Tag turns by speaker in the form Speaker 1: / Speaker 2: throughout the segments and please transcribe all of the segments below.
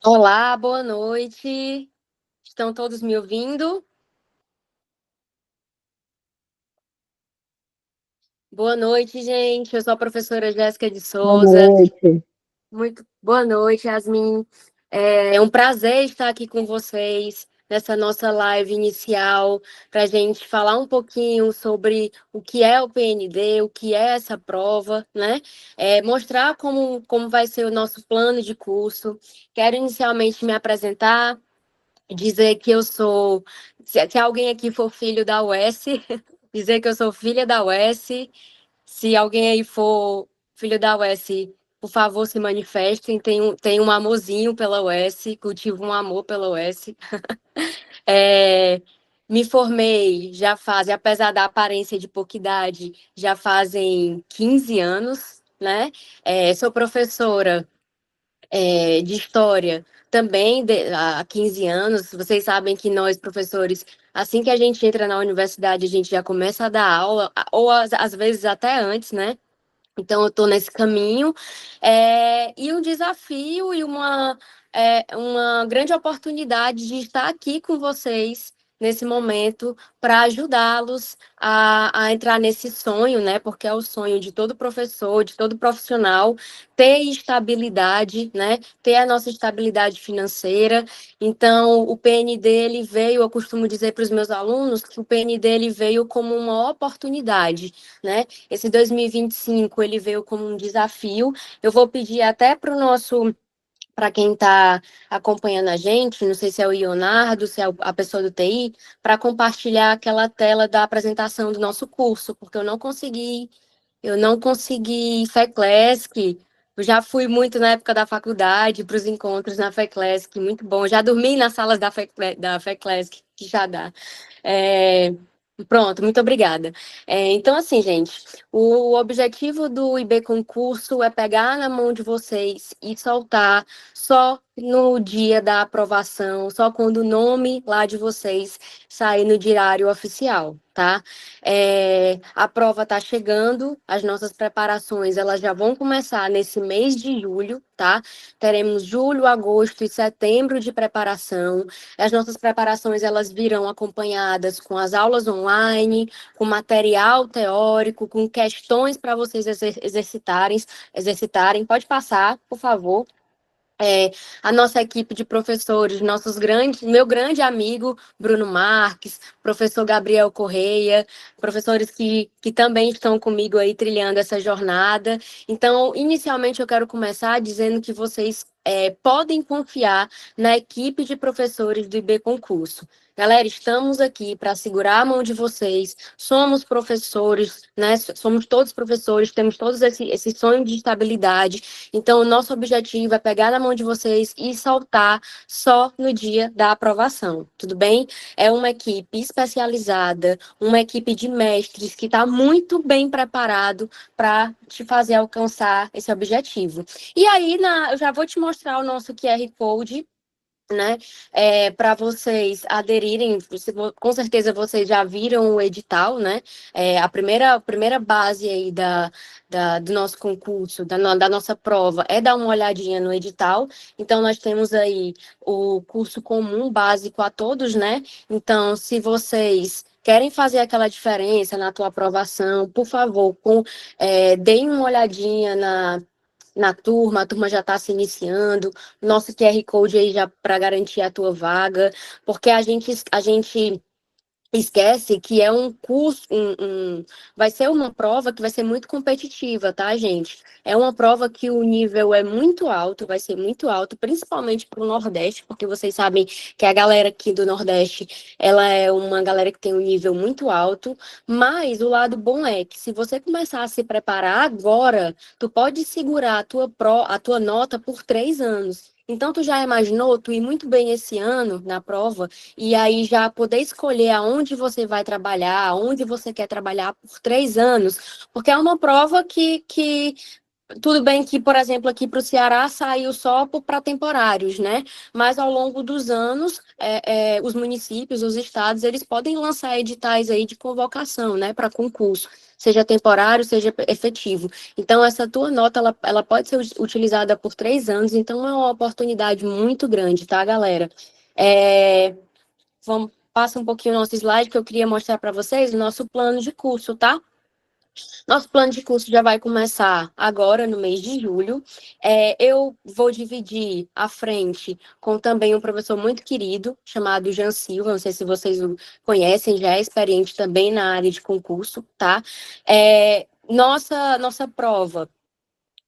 Speaker 1: Olá, boa noite. Estão todos me ouvindo? Boa noite, gente. Eu sou a professora Jéssica de
Speaker 2: Boa
Speaker 1: Souza.
Speaker 2: noite.
Speaker 1: Muito boa noite, Yasmin. É um prazer estar aqui com vocês nessa nossa live inicial para a gente falar um pouquinho sobre o que é o PND, o que é essa prova, né? Mostrar como vai ser o nosso plano de curso. Quero inicialmente me apresentar, dizer que eu sou, se alguém aqui for filho da UES, dizer que eu sou filha da UES. Se alguém aí for filho da UES, por favor, se manifestem. Tem um amorzinho pela UES, cultivo um amor pela UES. É, Me formei já fazem, apesar da aparência de pouca idade, já fazem 15 anos, né? Sou professora de história também há 15 anos. Vocês sabem que nós, professores, assim que a gente entra na universidade, a gente já começa a dar aula, ou às vezes até antes, né? Então, eu estou nesse caminho. E um desafio e uma grande oportunidade de estar aqui com vocês nesse momento para ajudá-los a entrar nesse sonho, né? Porque é o sonho de todo professor, de todo profissional, ter estabilidade, né? Ter a nossa estabilidade financeira. Então, o PND, ele veio, eu costumo dizer para os meus alunos que o PND, ele veio como uma oportunidade, né? Esse 2025 ele veio como um desafio. Eu vou pedir até para quem está acompanhando a gente, não sei se é o Leonardo, se é a pessoa do TI, para compartilhar aquela tela da apresentação do nosso curso, porque eu não consegui FECLESC. Eu já fui muito na época da faculdade para os encontros na FECLESC, muito bom. Já dormi nas salas da FECLESC, que já dá. É, Pronto, muito obrigada. Então, assim, gente, o objetivo do IB Concurso é pegar na mão de vocês e soltar só no dia da aprovação, só quando o nome lá de vocês sair no diário oficial, tá? A prova está chegando, as nossas preparações elas já vão começar nesse mês de julho, tá? Teremos julho, agosto e setembro de preparação. As nossas preparações elas virão acompanhadas com as aulas online, com material teórico, com questões para vocês exercitarem. Pode passar, por favor. A nossa equipe de professores, meu grande amigo Bruno Marques, professor Gabriel Correia, professores que também estão comigo aí trilhando essa jornada. Então, inicialmente, eu quero começar dizendo que vocês podem confiar na equipe de professores do IB Concurso. Galera, estamos aqui para segurar a mão de vocês, somos professores, né? Somos todos professores, temos todos esse sonho de estabilidade. Então, o nosso objetivo é pegar na mão de vocês e soltar só no dia da aprovação, tudo bem? É uma equipe especializada, uma equipe de mestres que está muito bem preparado para te fazer alcançar esse objetivo. E aí, eu já vou te mostrar o nosso QR Code, né? Para vocês aderirem, com certeza vocês já viram o edital, né? A primeira base aí do nosso concurso, da nossa prova, é dar uma olhadinha no edital. Então, nós temos aí o curso comum básico a todos, né? Então, se vocês querem fazer aquela diferença na tua aprovação, por favor, deem uma olhadinha na turma, a turma já está se iniciando, nosso QR Code aí já para garantir a tua vaga, porque a gente esquece que é um curso, vai ser uma prova que vai ser muito competitiva, tá, gente? É uma prova que o nível é muito alto, vai ser muito alto, principalmente para o Nordeste, porque vocês sabem que a galera aqui do Nordeste, ela é uma galera que tem um nível muito alto, mas o lado bom é que se você começar a se preparar agora, tu pode segurar a tua nota por 3 anos. Então, tu já imaginou tu ir muito bem esse ano na prova e aí já poder escolher aonde você vai trabalhar, aonde você quer trabalhar por 3 anos, porque é uma prova que tudo bem que, por exemplo, aqui para o Ceará saiu só para temporários, né? Mas ao longo dos anos, os municípios, os estados, eles podem lançar editais aí de convocação, né, para concurso. seja temporário, seja efetivo. Então, essa tua nota, ela pode ser utilizada por 3 anos, então é uma oportunidade muito grande, tá, galera? Passa um pouquinho o nosso slide, que eu queria mostrar para vocês o nosso plano de curso, tá? Nosso plano de curso já vai começar agora, no mês de julho. Eu vou dividir a frente com também um professor muito querido, chamado Jean Silva, não sei se vocês o conhecem, já é experiente também na área de concurso, tá? Nossa prova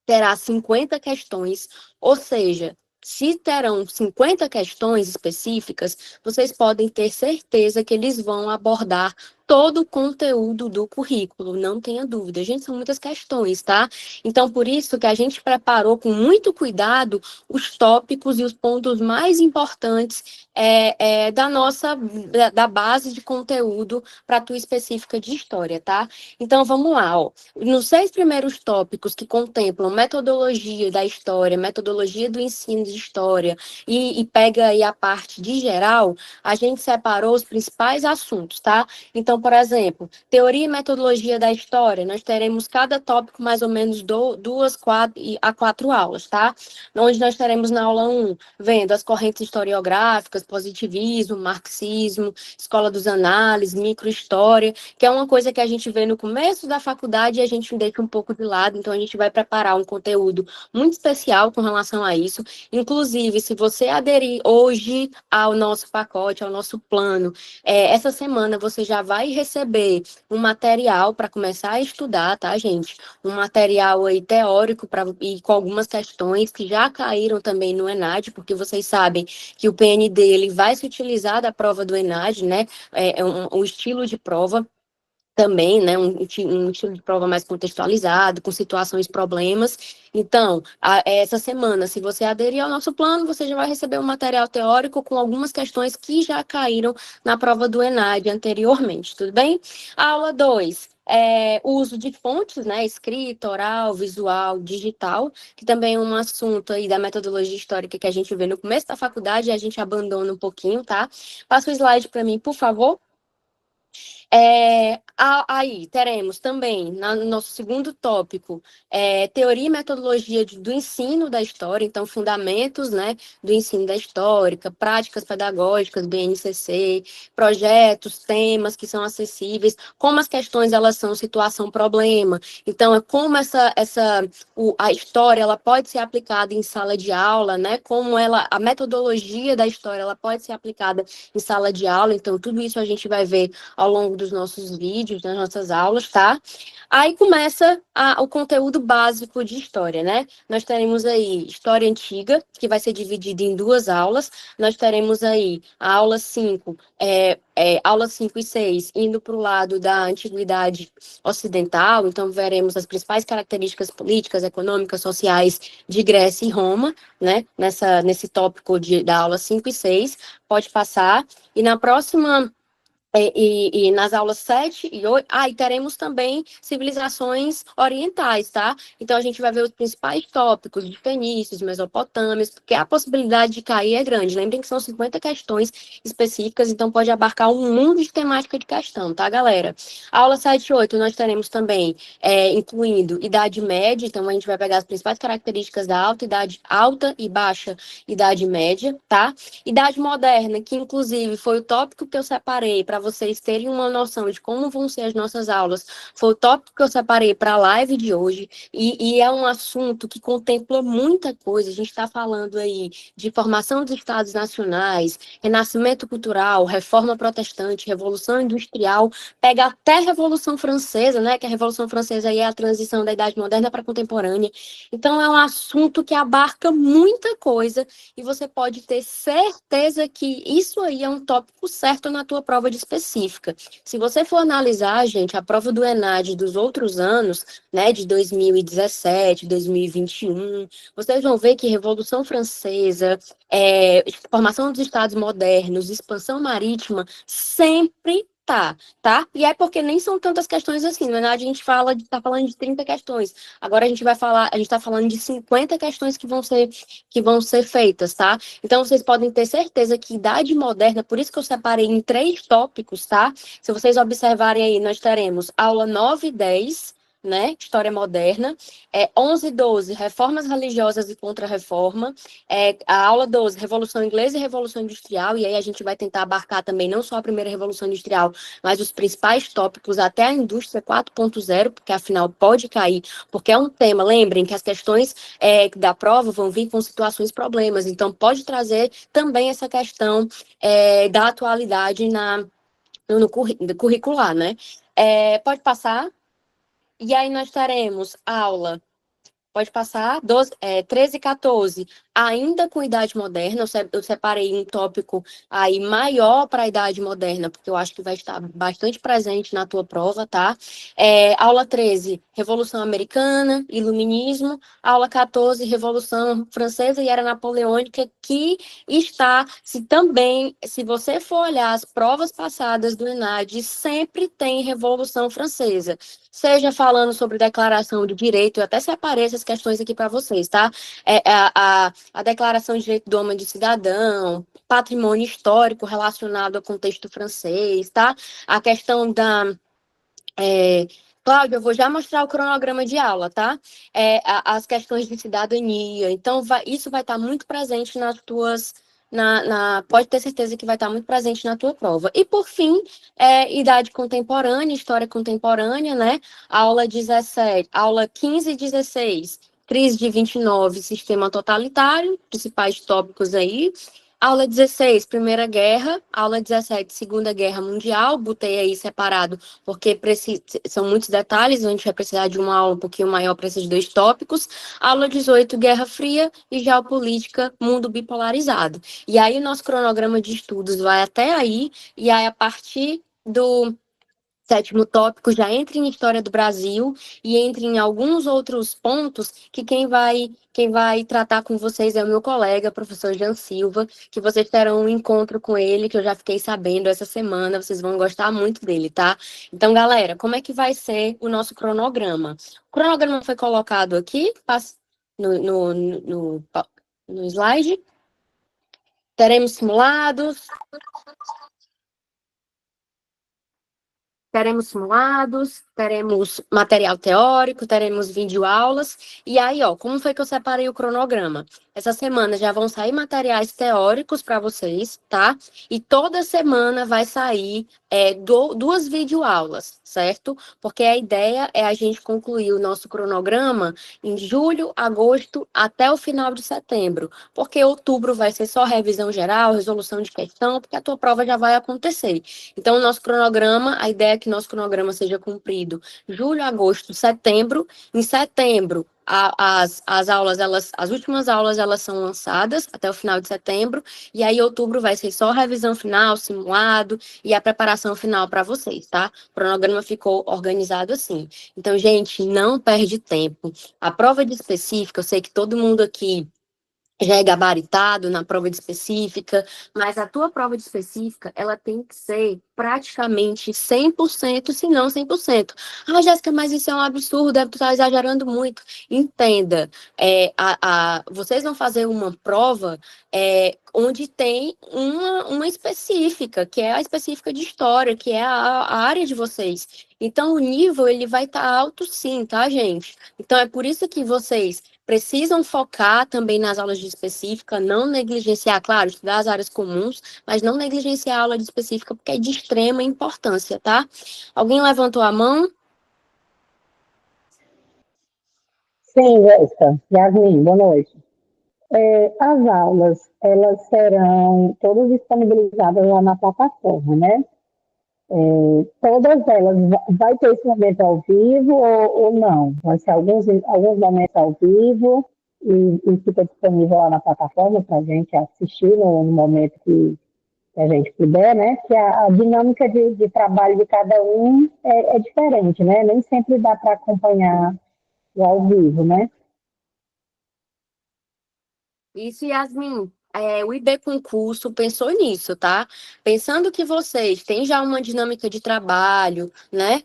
Speaker 1: terá 50 questões, ou seja, se terão 50 questões específicas, vocês podem ter certeza que eles vão abordar todo o conteúdo do currículo, não tenha dúvida. Gente, são muitas questões, tá? Então, por isso que a gente preparou com muito cuidado os tópicos e os pontos mais importantes da base de conteúdo para a tua específica de história, tá? Então, vamos lá, ó. Nos 6 primeiros tópicos que contemplam metodologia da história, metodologia do ensino de história e pega aí a parte de geral, a gente separou os principais assuntos, tá? Então, por exemplo, teoria e metodologia da história, nós teremos cada tópico mais ou menos 2 a 4 aulas, tá? Onde nós teremos na aula 1, vendo as correntes historiográficas, positivismo, marxismo, escola dos análises, microhistória, que é uma coisa que a gente vê no começo da faculdade e a gente deixa um pouco de lado, então a gente vai preparar um conteúdo muito especial com relação a isso. Inclusive, se você aderir hoje ao nosso pacote, ao nosso plano, essa semana você já vai receber um material para começar a estudar, tá, gente? Um material aí teórico e com algumas questões que já caíram também no ENAD, porque vocês sabem que o PND ele vai se utilizar da prova do ENAD, né? Um estilo de prova também, né, um estilo de prova mais contextualizado, com situações, problemas. Então, essa semana, se você aderir ao nosso plano, você já vai receber um material teórico com algumas questões que já caíram na prova do ENAD anteriormente, tudo bem? Aula 2. O uso de fontes, né, escrita, oral, visual, digital, que também é um assunto aí da metodologia histórica que a gente vê no começo da faculdade e a gente abandona um pouquinho, tá? Passa o slide para mim, por favor. Aí teremos também, no nosso segundo tópico, teoria e metodologia do ensino da história, então fundamentos, né, do ensino da histórica, práticas pedagógicas, BNCC, projetos, temas que são acessíveis, como as questões elas são situação-problema, então é como a história ela pode ser aplicada em sala de aula, né, a metodologia da história ela pode ser aplicada em sala de aula, então tudo isso a gente vai ver ao longo dos nossos vídeos, das nossas aulas, tá? Aí começa o conteúdo básico de história, né? Nós teremos aí história antiga, que vai ser dividida em 2 aulas. Nós teremos aí a aula 5, aula 5 e 6, indo para o lado da antiguidade ocidental, então veremos as principais características políticas, econômicas, sociais de Grécia e Roma, né? Nesse tópico da aula 5 e 6, pode passar. E na próxima e nas aulas 7 e 8, e teremos também civilizações orientais, tá? Então, a gente vai ver os principais tópicos de fenícios, mesopotâmios, porque a possibilidade de cair é grande. Lembrem que são 50 questões específicas, então pode abarcar um mundo de temática de questão, tá, galera? Aula 7 e 8, nós teremos também, incluindo Idade Média, então a gente vai pegar as principais características da alta e baixa Idade Média, tá? Idade Moderna, que inclusive foi o tópico que eu separei para vocês terem uma noção de como vão ser as nossas aulas, foi o tópico que eu separei para a live de hoje, e é um assunto que contempla muita coisa. A gente está falando aí de formação dos estados nacionais, renascimento cultural, reforma protestante, revolução industrial, pega até a Revolução Francesa, né, que a Revolução Francesa aí é a transição da Idade Moderna para a contemporânea. Então, é um assunto que abarca muita coisa, e você pode ter certeza que isso aí é um tópico certo na tua prova de específica. Se você for analisar, gente, a prova do ENAD dos outros anos, né, de 2017, 2021, vocês vão ver que Revolução Francesa, formação dos Estados modernos, expansão marítima, sempre matar, tá? E é porque nem são tantas questões assim. Na verdade, a gente tá falando de 30 questões. Agora a gente tá falando de 50 questões que vão ser feitas, tá? Então, vocês podem ter certeza que idade moderna, por isso que eu separei em 3 tópicos, tá? Se vocês observarem aí, nós teremos aula 9 e 10, né? História moderna. 11 e 12, reformas religiosas e contra-reforma. A aula 12, Revolução Inglesa e Revolução Industrial. E aí a gente vai tentar abarcar também não só a primeira Revolução Industrial, mas os principais tópicos até a indústria 4.0, porque afinal pode cair, porque é um tema, lembrem que as questões da prova vão vir com situações problemas, então pode trazer também essa questão da atualidade no curricular, né? Pode passar. E aí nós teremos aula, pode passar, 13 e 14, ainda com idade moderna, eu separei um tópico aí maior para a idade moderna, porque eu acho que vai estar bastante presente na tua prova, tá? Aula 13, Revolução Americana, Iluminismo, aula 14, Revolução Francesa e Era Napoleônica, que está, se você for olhar as provas passadas do ENAD, sempre tem Revolução Francesa, seja falando sobre declaração de direito, eu até separei essas questões aqui para vocês, tá? A Declaração de Direito do Homem e do Cidadão, patrimônio histórico relacionado ao contexto francês, tá? A questão da... Cláudia, eu vou já mostrar o cronograma de aula, tá? As questões de cidadania. Então, isso vai estar muito presente nas tuas... pode ter certeza que vai estar muito presente na tua prova. E, por fim, idade contemporânea, história contemporânea, né? Aula 17, aula 15 e 16, crise de 29, sistema totalitário, principais tópicos aí. Aula 16, Primeira Guerra. Aula 17, Segunda Guerra Mundial. Botei aí separado, porque são muitos detalhes, a gente vai precisar de uma aula um pouquinho maior para esses 2 tópicos. Aula 18, Guerra Fria e Geopolítica, Mundo Bipolarizado. E aí o nosso cronograma de estudos vai até aí, e aí a partir do 7º tópico já entra em História do Brasil e entra em alguns outros pontos que quem vai tratar com vocês é o meu colega, professor Jean Silva, que vocês terão um encontro com ele, que eu já fiquei sabendo essa semana, vocês vão gostar muito dele, tá? Então, galera, como é que vai ser o nosso cronograma? O cronograma foi colocado aqui, no slide. Teremos simulados. Teremos simulados, teremos material teórico, teremos videoaulas. E aí, ó, como foi que eu separei o cronograma? Essa semana já vão sair materiais teóricos para vocês, tá? E toda semana vai sair 2 videoaulas, certo? Porque a ideia é a gente concluir o nosso cronograma em julho, agosto, até o final de setembro. Porque outubro vai ser só revisão geral, resolução de questão, porque a tua prova já vai acontecer. Então, o nosso cronograma, a ideia é que nosso cronograma seja cumprido julho, agosto, setembro. Em setembro, as aulas, as últimas aulas, elas são lançadas até o final de setembro, e aí outubro vai ser só revisão final, simulado e a preparação final para vocês, tá? O cronograma ficou organizado assim. Então, gente, não perde tempo. A prova de específica, eu sei que todo mundo aqui já é gabaritado na prova de específica, mas a tua prova de específica, ela tem que ser praticamente 100%, se não 100%. Ah, Jéssica, mas isso é um absurdo, tu tá exagerando muito. Entenda, vocês vão fazer uma prova onde tem uma específica, que é a específica de história, que é a área de vocês. Então, o nível, ele vai estar alto sim, tá, gente? Então, é por isso que vocês precisam focar também nas aulas de específica, não negligenciar, claro, estudar as áreas comuns, mas não negligenciar a aula de específica, porque é de extrema importância, tá? Alguém levantou a mão?
Speaker 2: Sim, Jéssica. Yasmin, boa noite. As aulas, elas serão todas disponibilizadas lá na plataforma, né? Todas elas, vai ter esse momento ao vivo ou não? Vai ser alguns momentos ao vivo e fica disponível lá na plataforma para a gente assistir no momento que a gente puder, né? Que a dinâmica de trabalho de cada um é diferente, né? Nem sempre dá para acompanhar o ao vivo, né?
Speaker 1: Isso, Yasmin. O IB Concurso pensou nisso, tá? Pensando que vocês têm já uma dinâmica de trabalho, né?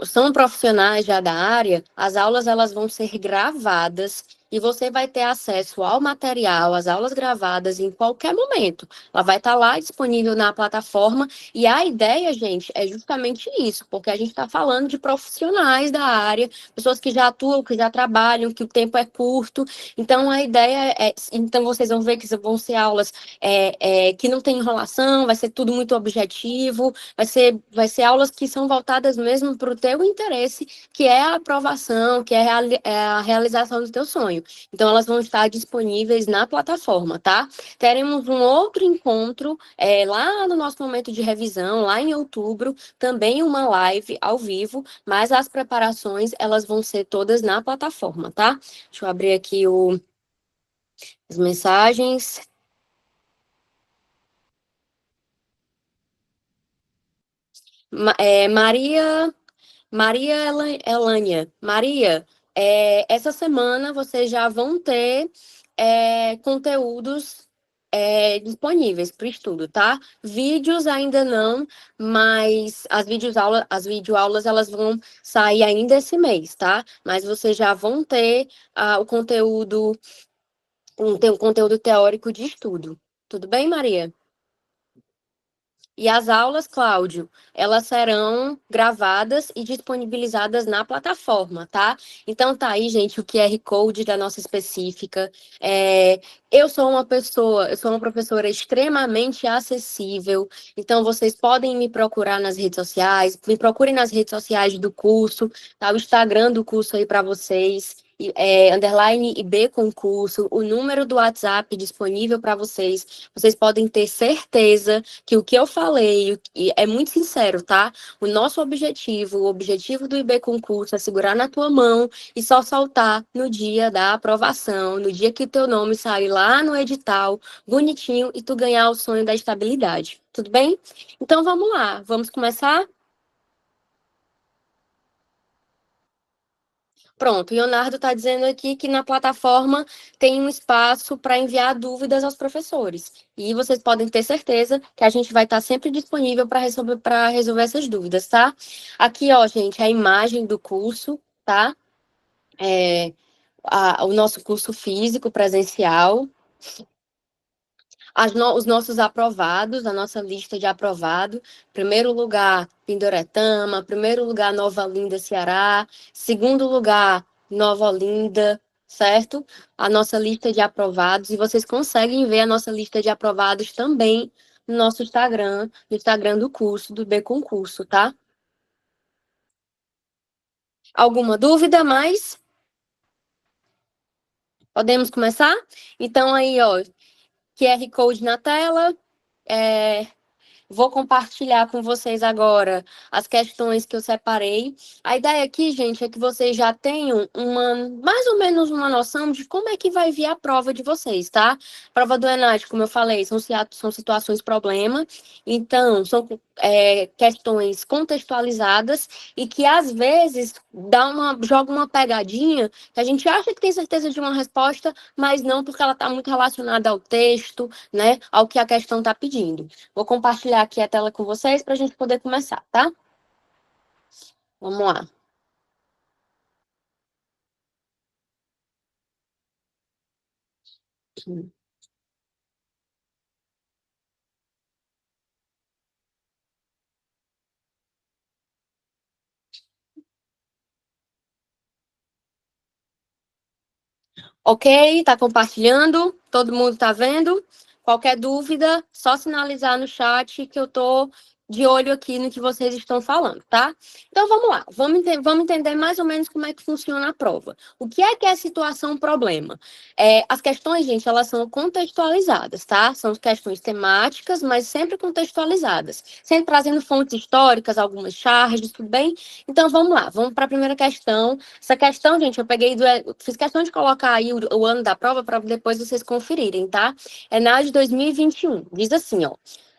Speaker 1: São profissionais já da área, as aulas elas vão ser gravadas e você vai ter acesso ao material, às aulas gravadas em qualquer momento. Ela vai estar lá disponível na plataforma e a ideia, gente, é justamente isso, porque a gente está falando de profissionais da área, pessoas que já atuam, que já trabalham, que o tempo é curto. Então, a ideia é. Então, vocês vão ver que vão ser aulas que não tem enrolação, vai ser tudo muito objetivo, vai ser aulas que são voltadas mesmo para o teu interesse, que é a aprovação, que é a realização do teu sonho. Então, elas vão estar disponíveis na plataforma, tá? Teremos um outro encontro lá no nosso momento de revisão, lá em outubro, também uma live ao vivo, mas as preparações, elas vão ser todas na plataforma, tá? Deixa eu abrir aqui as mensagens. Maria Elânia. Maria, essa semana vocês já vão ter conteúdos disponíveis para o estudo, tá? Vídeos ainda não, mas as videoaulas elas vão sair ainda esse mês, tá? Mas vocês já vão ter o conteúdo, tem um conteúdo teórico de estudo. Tudo bem, Maria? E as aulas, Cláudio, elas serão gravadas e disponibilizadas na plataforma, tá? Então tá aí, gente, o QR Code da nossa específica. Eu sou uma professora extremamente acessível, então vocês podem me procurar nas redes sociais, me procurem nas redes sociais do curso, tá? O Instagram do curso aí para vocês. Underline IB Concurso, o número do WhatsApp disponível para vocês. Vocês podem ter certeza que o que eu falei e é muito sincero, tá? O nosso objetivo, o objetivo do IB Concurso é segurar na tua mão e só soltar no dia da aprovação, no dia que o teu nome sair lá no edital, bonitinho, e tu ganhar o sonho da estabilidade. Tudo bem? Então vamos lá, vamos começar? Pronto, o Leonardo está dizendo aqui que na plataforma tem um espaço para enviar dúvidas aos professores. E vocês podem ter certeza que a gente vai estar sempre disponível para resolver essas dúvidas, tá? Aqui, ó, gente, a imagem do curso, tá? O nosso curso físico presencial. Os nossos aprovados, a nossa lista de aprovado. Primeiro lugar, Pindoretama. Primeiro lugar, Nova Olinda, Ceará. Segundo lugar, Nova Olinda, certo? A nossa lista de aprovados. E vocês conseguem ver a nossa lista de aprovados também no nosso Instagram, no Instagram do curso, do B Concurso, tá? Alguma dúvida mais? Podemos começar? Então, aí, ó, QR Code na tela. É, Vou compartilhar com vocês agora as questões que eu separei. A ideia aqui, gente, é que vocês já tenham mais ou menos uma noção de como é que vai vir a prova de vocês, tá? Prova do ENAD, como eu falei, são situações problema, então são questões contextualizadas e que às vezes joga uma pegadinha que a gente acha que tem certeza de uma resposta, mas não porque ela está muito relacionada ao texto, né? Ao que a questão está pedindo. Vou compartilhar aqui a tela com vocês para a gente poder começar, tá? Vamos lá. Ok, tá compartilhando? Todo mundo tá vendo? Qualquer dúvida, só sinalizar no chat que eu tô de olho aqui no que vocês estão falando, tá? Então vamos lá, vamos entender mais ou menos como é que funciona a prova. O que é situação problema? As questões, gente, elas são contextualizadas, tá? São questões temáticas, mas sempre contextualizadas. Sempre trazendo fontes históricas, algumas charges, tudo bem? Então vamos lá, vamos para a primeira questão. Essa questão, gente, fiz questão de colocar aí o ano da prova para depois vocês conferirem, tá? É na de 2021. Diz assim, ó.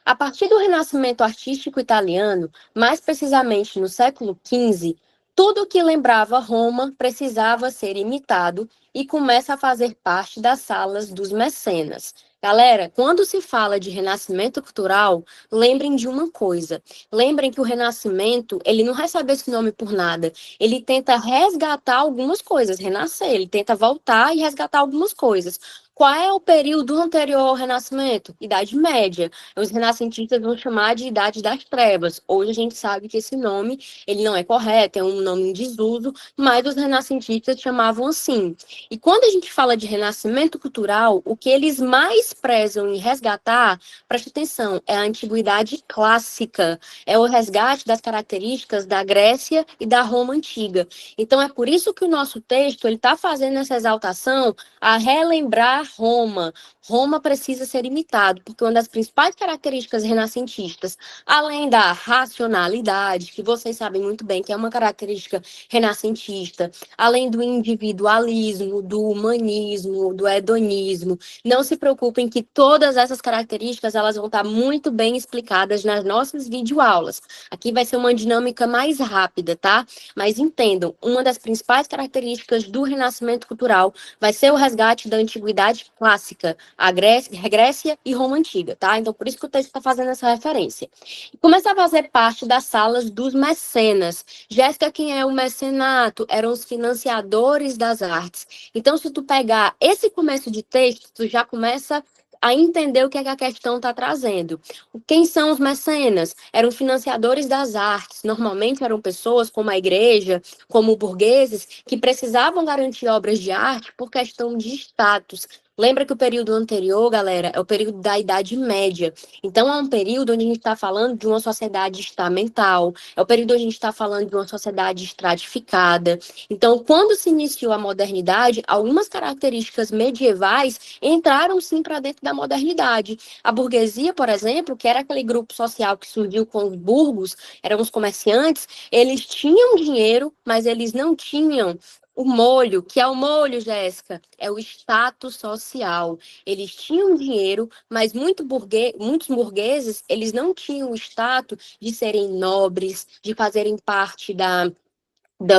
Speaker 1: A partir do Renascimento artístico italiano, mais precisamente no século XV, Tudo que lembrava Roma precisava ser imitado e começa a fazer parte das salas dos mecenas. Galera, quando se fala de renascimento cultural, lembrem de uma coisa. Lembrem que o renascimento, ele não recebe esse nome por nada. Ele tenta resgatar algumas coisas, renascer, ele tenta voltar e resgatar algumas coisas. Qual é o período anterior ao Renascimento? Idade Média. Os renascentistas vão chamar de Idade das Trevas. Hoje a gente sabe que esse nome ele não é correto, é um nome em desuso, mas os renascentistas chamavam assim. E quando a gente fala de renascimento cultural, o que eles mais prezam em resgatar, preste atenção, é a antiguidade clássica, é o resgate das características da Grécia e da Roma antiga. Então é por isso que o nosso texto ele está fazendo essa exaltação a relembrar Roma. Roma precisa ser imitado, porque uma das principais características renascentistas, além da racionalidade, que vocês sabem muito bem que é uma característica renascentista, além do individualismo, do humanismo, do hedonismo, não se preocupem que todas essas características elas vão estar muito bem explicadas nas nossas videoaulas. Aqui vai ser uma dinâmica mais rápida, tá? Mas entendam, uma das principais características do renascimento cultural vai ser o resgate da antiguidade clássica, a Grécia e Roma Antiga, tá? Então, por isso que o texto está fazendo essa referência. E começa a fazer parte das salas dos mecenas. Jéssica, quem é o mecenato? Eram os financiadores das artes. Então, se tu pegar esse começo de texto, tu já começa a entender o que é que a questão está trazendo. Quem são os mecenas? Eram financiadores das artes. Normalmente eram pessoas como a igreja, como burgueses, que precisavam garantir obras de arte por questão de status. Lembra que o período anterior, galera, é o período da Idade Média. Então, é um período onde a gente está falando de uma sociedade estamental, é o período onde a gente está falando de uma sociedade estratificada. Então, quando se iniciou a modernidade, algumas características medievais entraram, sim, para dentro da modernidade. A burguesia, por exemplo, que era aquele grupo social que surgiu com os burgos, eram os comerciantes, eles tinham dinheiro, mas eles não tinham o molho, que é o molho, Jéssica, é o status social. Eles tinham dinheiro, mas muitos burgueses, eles não tinham o status de serem nobres, de fazerem parte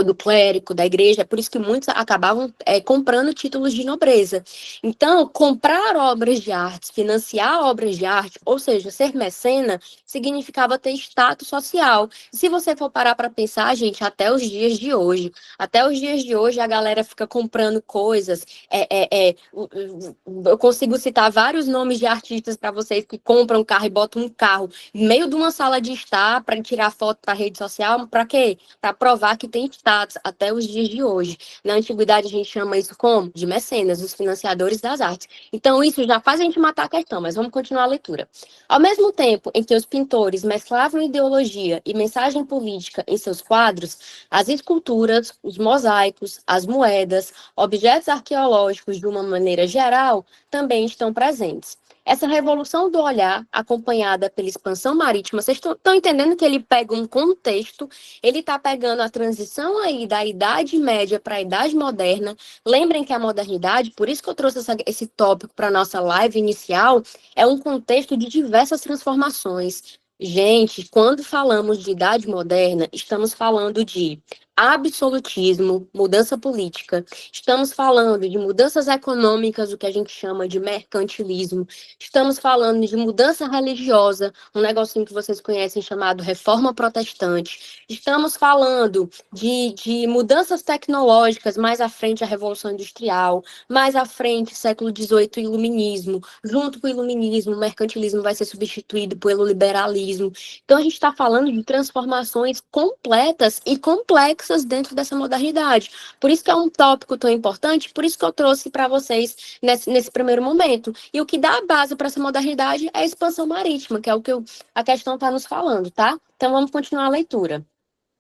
Speaker 1: do clérigo, da igreja, é por isso que muitos acabavam comprando títulos de nobreza. Então, comprar obras de arte, financiar obras de arte, ou seja, ser mecena, significava ter status social. Se você for parar para pensar, gente, até os dias de hoje a galera fica comprando coisas, eu consigo citar vários nomes de artistas para vocês que compram um carro e botam um carro no meio de uma sala de estar para tirar foto para rede social, para quê? Para provar que tem status até os dias de hoje. Na antiguidade a gente chama isso como? De mecenas, os financiadores das artes. Então isso já faz a gente matar a questão, mas vamos continuar a leitura. Ao mesmo tempo em que os pintores mesclavam ideologia e mensagem política em seus quadros, as esculturas, os mosaicos, as moedas, objetos arqueológicos de uma maneira geral também estão presentes. Essa revolução do olhar, acompanhada pela expansão marítima, vocês estão entendendo que ele pega um contexto, ele está pegando a transição aí da Idade Média para a Idade Moderna. Lembrem que a modernidade, por isso que eu trouxe esse tópico para a nossa live inicial, é um contexto de diversas transformações. Gente, quando falamos de Idade Moderna, estamos falando de absolutismo, mudança política, estamos falando de mudanças econômicas, o que a gente chama de mercantilismo, estamos falando de mudança religiosa, um negocinho que vocês conhecem chamado Reforma Protestante, estamos falando de mudanças tecnológicas, mais à frente a Revolução Industrial, mais à frente século XVIII Iluminismo, junto com o Iluminismo, o mercantilismo vai ser substituído pelo liberalismo. Então a gente está falando de transformações completas e complexas dentro dessa modernidade. Por isso que é um tópico tão importante, por isso que eu trouxe para vocês nesse primeiro momento. E o que dá a base para essa modernidade é a expansão marítima, que é o que a questão está nos falando, tá? Então vamos continuar a leitura.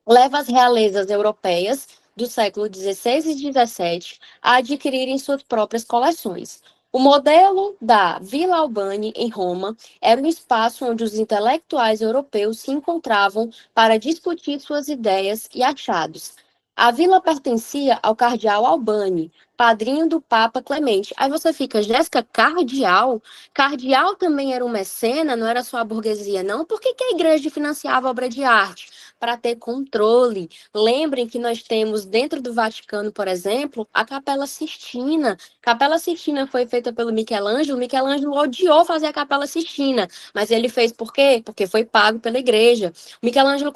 Speaker 1: Leva as realezas europeias do século XVI e XVII a adquirirem suas próprias coleções. O modelo da Vila Albani, em Roma, era um espaço onde os intelectuais europeus se encontravam para discutir suas ideias e achados. A vila pertencia ao cardeal Albani, padrinho do Papa Clemente. Aí você fica, Jéssica, cardeal? Cardeal também era um mecena, não era só a burguesia, não? Por que a igreja financiava obra de arte? para ter controle. Lembrem que nós temos dentro do Vaticano, por exemplo, a Capela Sistina. Capela Sistina foi feita pelo Michelangelo. Michelangelo odiou fazer a Capela Sistina, mas ele fez por quê? Porque foi pago pela igreja. Michelangelo,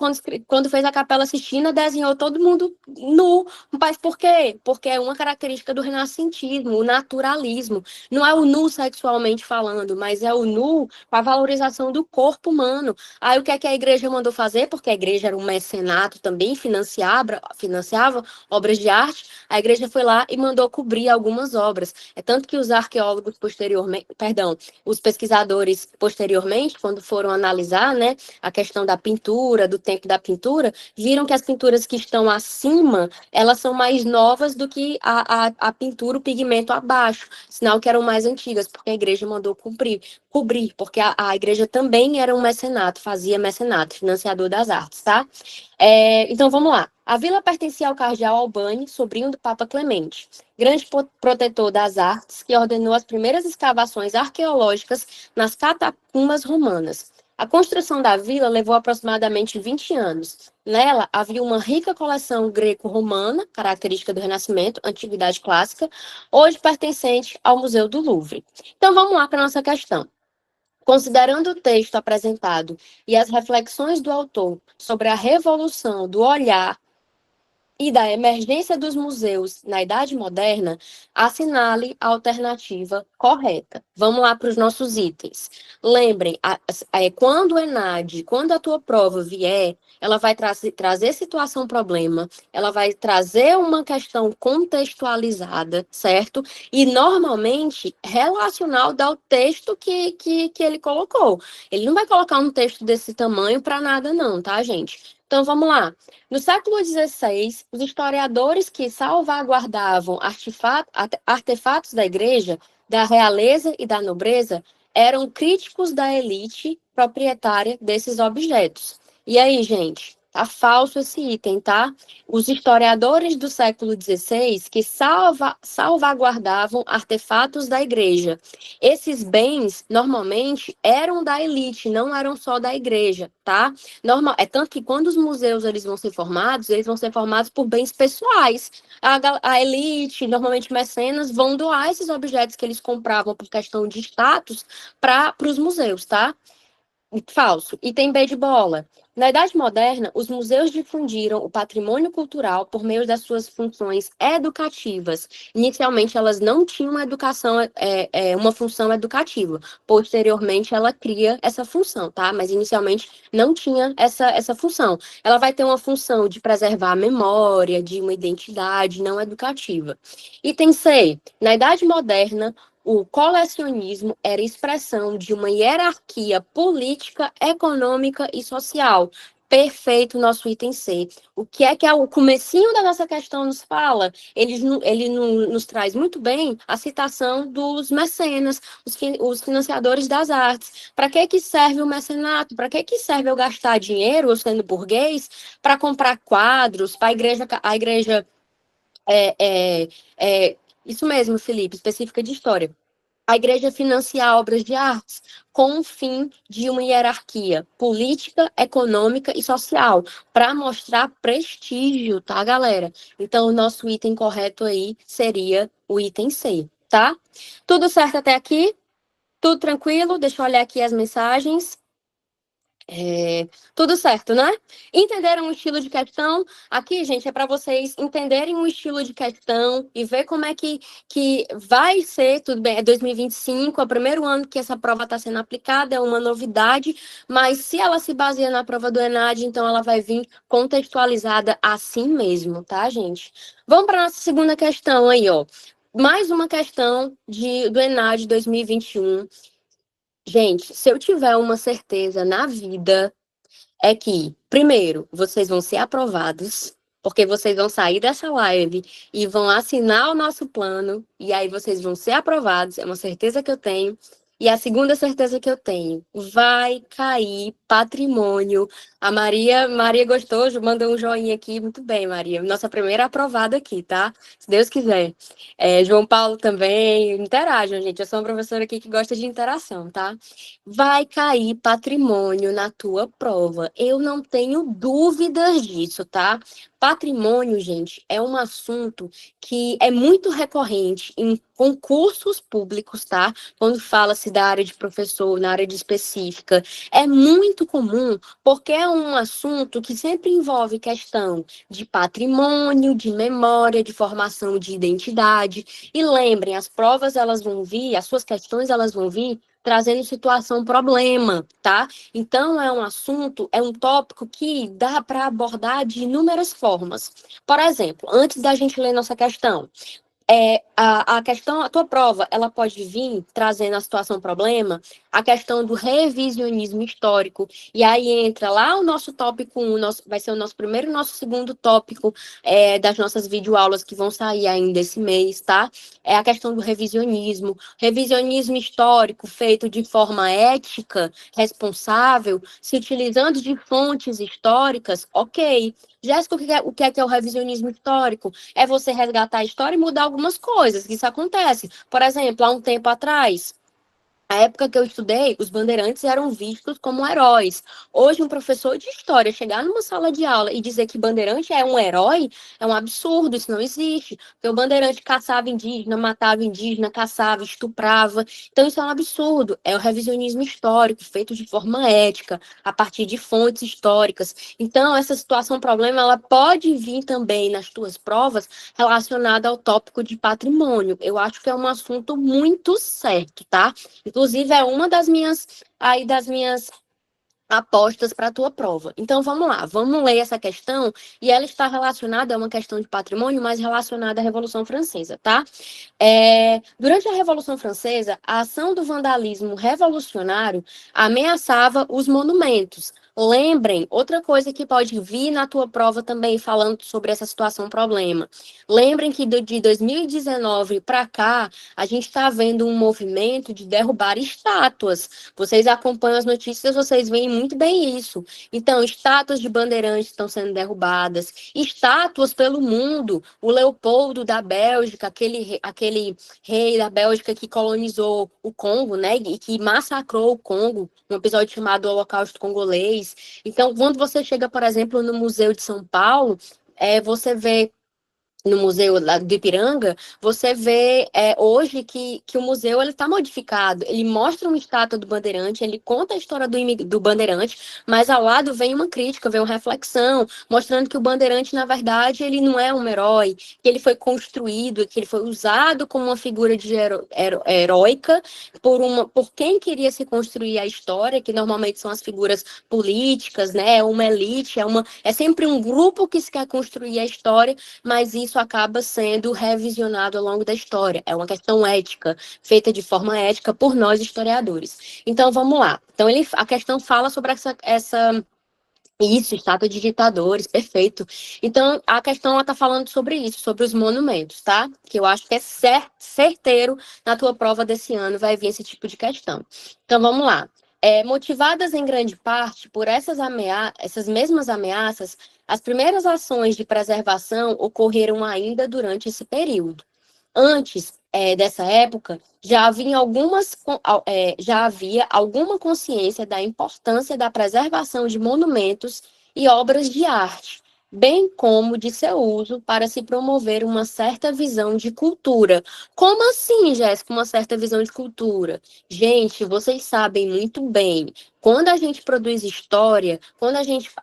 Speaker 1: quando fez a Capela Sistina, desenhou todo mundo nu. Mas por quê? Porque é uma característica do renascentismo, o naturalismo. Não é o nu sexualmente falando, mas é o nu com a valorização do corpo humano. Aí o que é que a igreja mandou fazer? Porque a igreja era um mecenato também, financiava obras de arte. A igreja foi lá e mandou cobrir algumas obras. É tanto que os arqueólogos posteriormente, perdão, os pesquisadores posteriormente, quando foram analisar, né, a questão da pintura, do tempo da pintura, viram que as pinturas que estão acima, elas são mais novas do que a pintura, o pigmento abaixo, sinal que eram mais antigas, porque a igreja mandou cobrir, porque a igreja também era um mecenato, fazia mecenato, financiador das artes, tá? Então, vamos lá. A vila pertencia ao cardeal Albani, sobrinho do Papa Clemente, grande protetor das artes, que ordenou as primeiras escavações arqueológicas nas catacumbas romanas. A construção da vila levou aproximadamente 20 anos. Nela havia uma rica coleção greco-romana, característica do Renascimento, Antiguidade Clássica, hoje pertencente ao Museu do Louvre. Então, vamos lá para a nossa questão. Considerando o texto apresentado e as reflexões do autor sobre a revolução do olhar e da emergência dos museus na Idade Moderna, assinale a alternativa correta. Vamos lá para os nossos itens. Lembrem, quando o ENAD, quando a tua prova vier, ela vai trazer situação-problema, ela vai trazer uma questão contextualizada, certo? E, normalmente, relacional ao texto que ele colocou. Ele não vai colocar um texto desse tamanho para nada não, tá, gente? Então, vamos lá. No século XVI, os historiadores que salvaguardavam artefatos da igreja, da realeza e da nobreza, eram críticos da elite proprietária desses objetos. E aí, gente? Tá falso esse item, tá? Os historiadores do século XVI que salvaguardavam artefatos da igreja. Esses bens, normalmente, eram da elite, não eram só da igreja, tá? É tanto que quando os museus eles vão ser formados por bens pessoais. A elite, normalmente mecenas, vão doar esses objetos que eles compravam por questão de status para os museus, tá? Falso. Item B de bola. Na Idade Moderna, os museus difundiram o patrimônio cultural por meio das suas funções educativas. Inicialmente, elas não tinham uma função educativa. Posteriormente, ela cria essa função, tá? Mas inicialmente não tinha essa função. Ela vai ter uma função de preservar a memória, de uma identidade não educativa. Item C. Na Idade Moderna, o colecionismo era expressão de uma hierarquia política, econômica e social. Perfeito, nosso item C. O que é o comecinho da nossa questão nos fala? Ele nos traz muito bem a citação dos mecenas, os financiadores das artes. Para que serve o mecenato? Para que serve eu gastar dinheiro, eu sendo burguês, para comprar quadros, para a igreja isso mesmo, Felipe, específica de história. A igreja financia obras de artes com o fim de uma hierarquia política, econômica e social, para mostrar prestígio, tá, galera? Então, o nosso item correto aí seria o item C, tá? Tudo certo até aqui? Tudo tranquilo? Deixa eu olhar aqui as mensagens. Tudo certo, né? Entenderam o estilo de questão? Aqui, gente, é para vocês entenderem o estilo de questão e ver como é que vai ser, tudo bem, é 2025, é o primeiro ano que essa prova está sendo aplicada, é uma novidade, mas se ela se baseia na prova do ENAD, então ela vai vir contextualizada assim mesmo, tá, gente? Vamos para a nossa segunda questão aí, ó. Mais uma questão do ENAD 2021. Gente, se eu tiver uma certeza na vida, é que, primeiro, vocês vão ser aprovados, porque vocês vão sair dessa live e vão assinar o nosso plano, e aí vocês vão ser aprovados, é uma certeza que eu tenho. E a segunda certeza que eu tenho, vai cair patrimônio. A Maria gostou, mandou um joinha aqui, muito bem, Maria. Nossa primeira aprovada aqui, tá? Se Deus quiser. João Paulo também, interajam, gente. Eu sou uma professora aqui que gosta de interação, tá? Vai cair patrimônio na tua prova. Eu não tenho dúvidas disso, tá? Patrimônio, gente, é um assunto que é muito recorrente em concursos públicos, tá? Quando fala-se da área de professor, na área de específica, é muito comum, porque é um assunto que sempre envolve questão de patrimônio, de memória, de formação de identidade. E lembrem, as provas elas vão vir, as suas questões elas vão vir trazendo situação problema, tá? Então é um assunto, é um tópico que dá para abordar de inúmeras formas. Por exemplo, antes da gente ler nossa questão, a questão, a tua prova, ela pode vir trazendo a situação problema, a questão do revisionismo histórico, e aí entra lá o nosso tópico 1, vai ser o nosso primeiro e nosso segundo tópico das nossas videoaulas que vão sair ainda esse mês, tá? É a questão do revisionismo histórico feito de forma ética, responsável, se utilizando de fontes históricas, ok. Jéssica, o que é o revisionismo histórico? É você resgatar a história e mudar algumas coisas, que isso acontece. Por exemplo, há um tempo atrás, na época que eu estudei, os bandeirantes eram vistos como heróis. Hoje, um professor de história chegar numa sala de aula e dizer que bandeirante é um herói é um absurdo, isso não existe. Porque o bandeirante caçava indígena, caçava, estuprava. Então, isso é um absurdo. É o revisionismo histórico, feito de forma ética, a partir de fontes históricas. Então, essa situação problema, ela pode vir também nas tuas provas relacionada ao tópico de patrimônio. Eu acho que é um assunto muito certo, tá? Inclusive, é uma das minhas apostas para a tua prova. Então, vamos lá, vamos ler essa questão, e ela está relacionada a uma questão de patrimônio, mas relacionada à Revolução Francesa, tá? Durante a Revolução Francesa, a ação do vandalismo revolucionário ameaçava os monumentos. Lembrem, outra coisa que pode vir na tua prova também, falando sobre essa situação problema. Lembrem que de 2019 para cá, a gente está vendo um movimento de derrubar estátuas. Vocês acompanham as notícias, vocês veem muito bem isso. Então, estátuas de bandeirantes estão sendo derrubadas, estátuas pelo mundo. O Leopoldo da Bélgica, aquele rei da Bélgica que colonizou o Congo, né, e que massacrou o Congo, um episódio chamado Holocausto Congolês. Então, quando você chega, por exemplo, no Museu de São Paulo, você vê no Museu do Ipiranga, você vê hoje que o museu está modificado. Ele mostra uma estátua do Bandeirante, ele conta a história do Bandeirante, mas ao lado vem uma crítica, vem uma reflexão, mostrando que o Bandeirante, na verdade, ele não é um herói, que ele foi construído, que ele foi usado como uma figura heróica por quem queria se construir a história, que normalmente são as figuras políticas, né? Uma elite, é sempre um grupo que se quer construir a história, mas isso acaba sendo revisionado ao longo da história. É uma questão ética, feita de forma ética por nós historiadores. Então, vamos lá. Então, a questão fala sobre isso, estátua de ditadores, perfeito. Então, a questão está falando sobre isso, sobre os monumentos, tá? Que eu acho que é certeiro na tua prova desse ano vai vir esse tipo de questão. Então, vamos lá. Motivadas em grande parte por essas mesmas ameaças, as primeiras ações de preservação ocorreram ainda durante esse período. Antes dessa época, já havia alguma consciência da importância da preservação de monumentos e obras de arte, bem como de seu uso para se promover uma certa visão de cultura. Como assim, Jéssica, uma certa visão de cultura? Gente, vocês sabem muito bem, quando a gente produz história,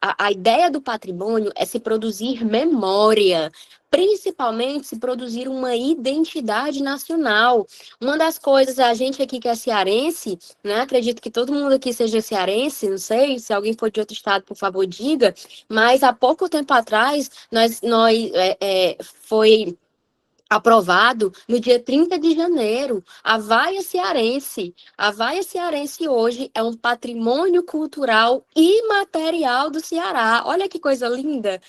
Speaker 1: a ideia do patrimônio é se produzir memória, principalmente se produzir uma identidade nacional. Uma das coisas, a gente aqui que é cearense, né? Acredito que todo mundo aqui seja cearense, não sei, se alguém for de outro estado, por favor, diga, mas há pouco tempo atrás, foi aprovado no dia 30 de janeiro. A Vaia Cearense. A Vaia Cearense hoje é um patrimônio cultural imaterial do Ceará. Olha que coisa linda.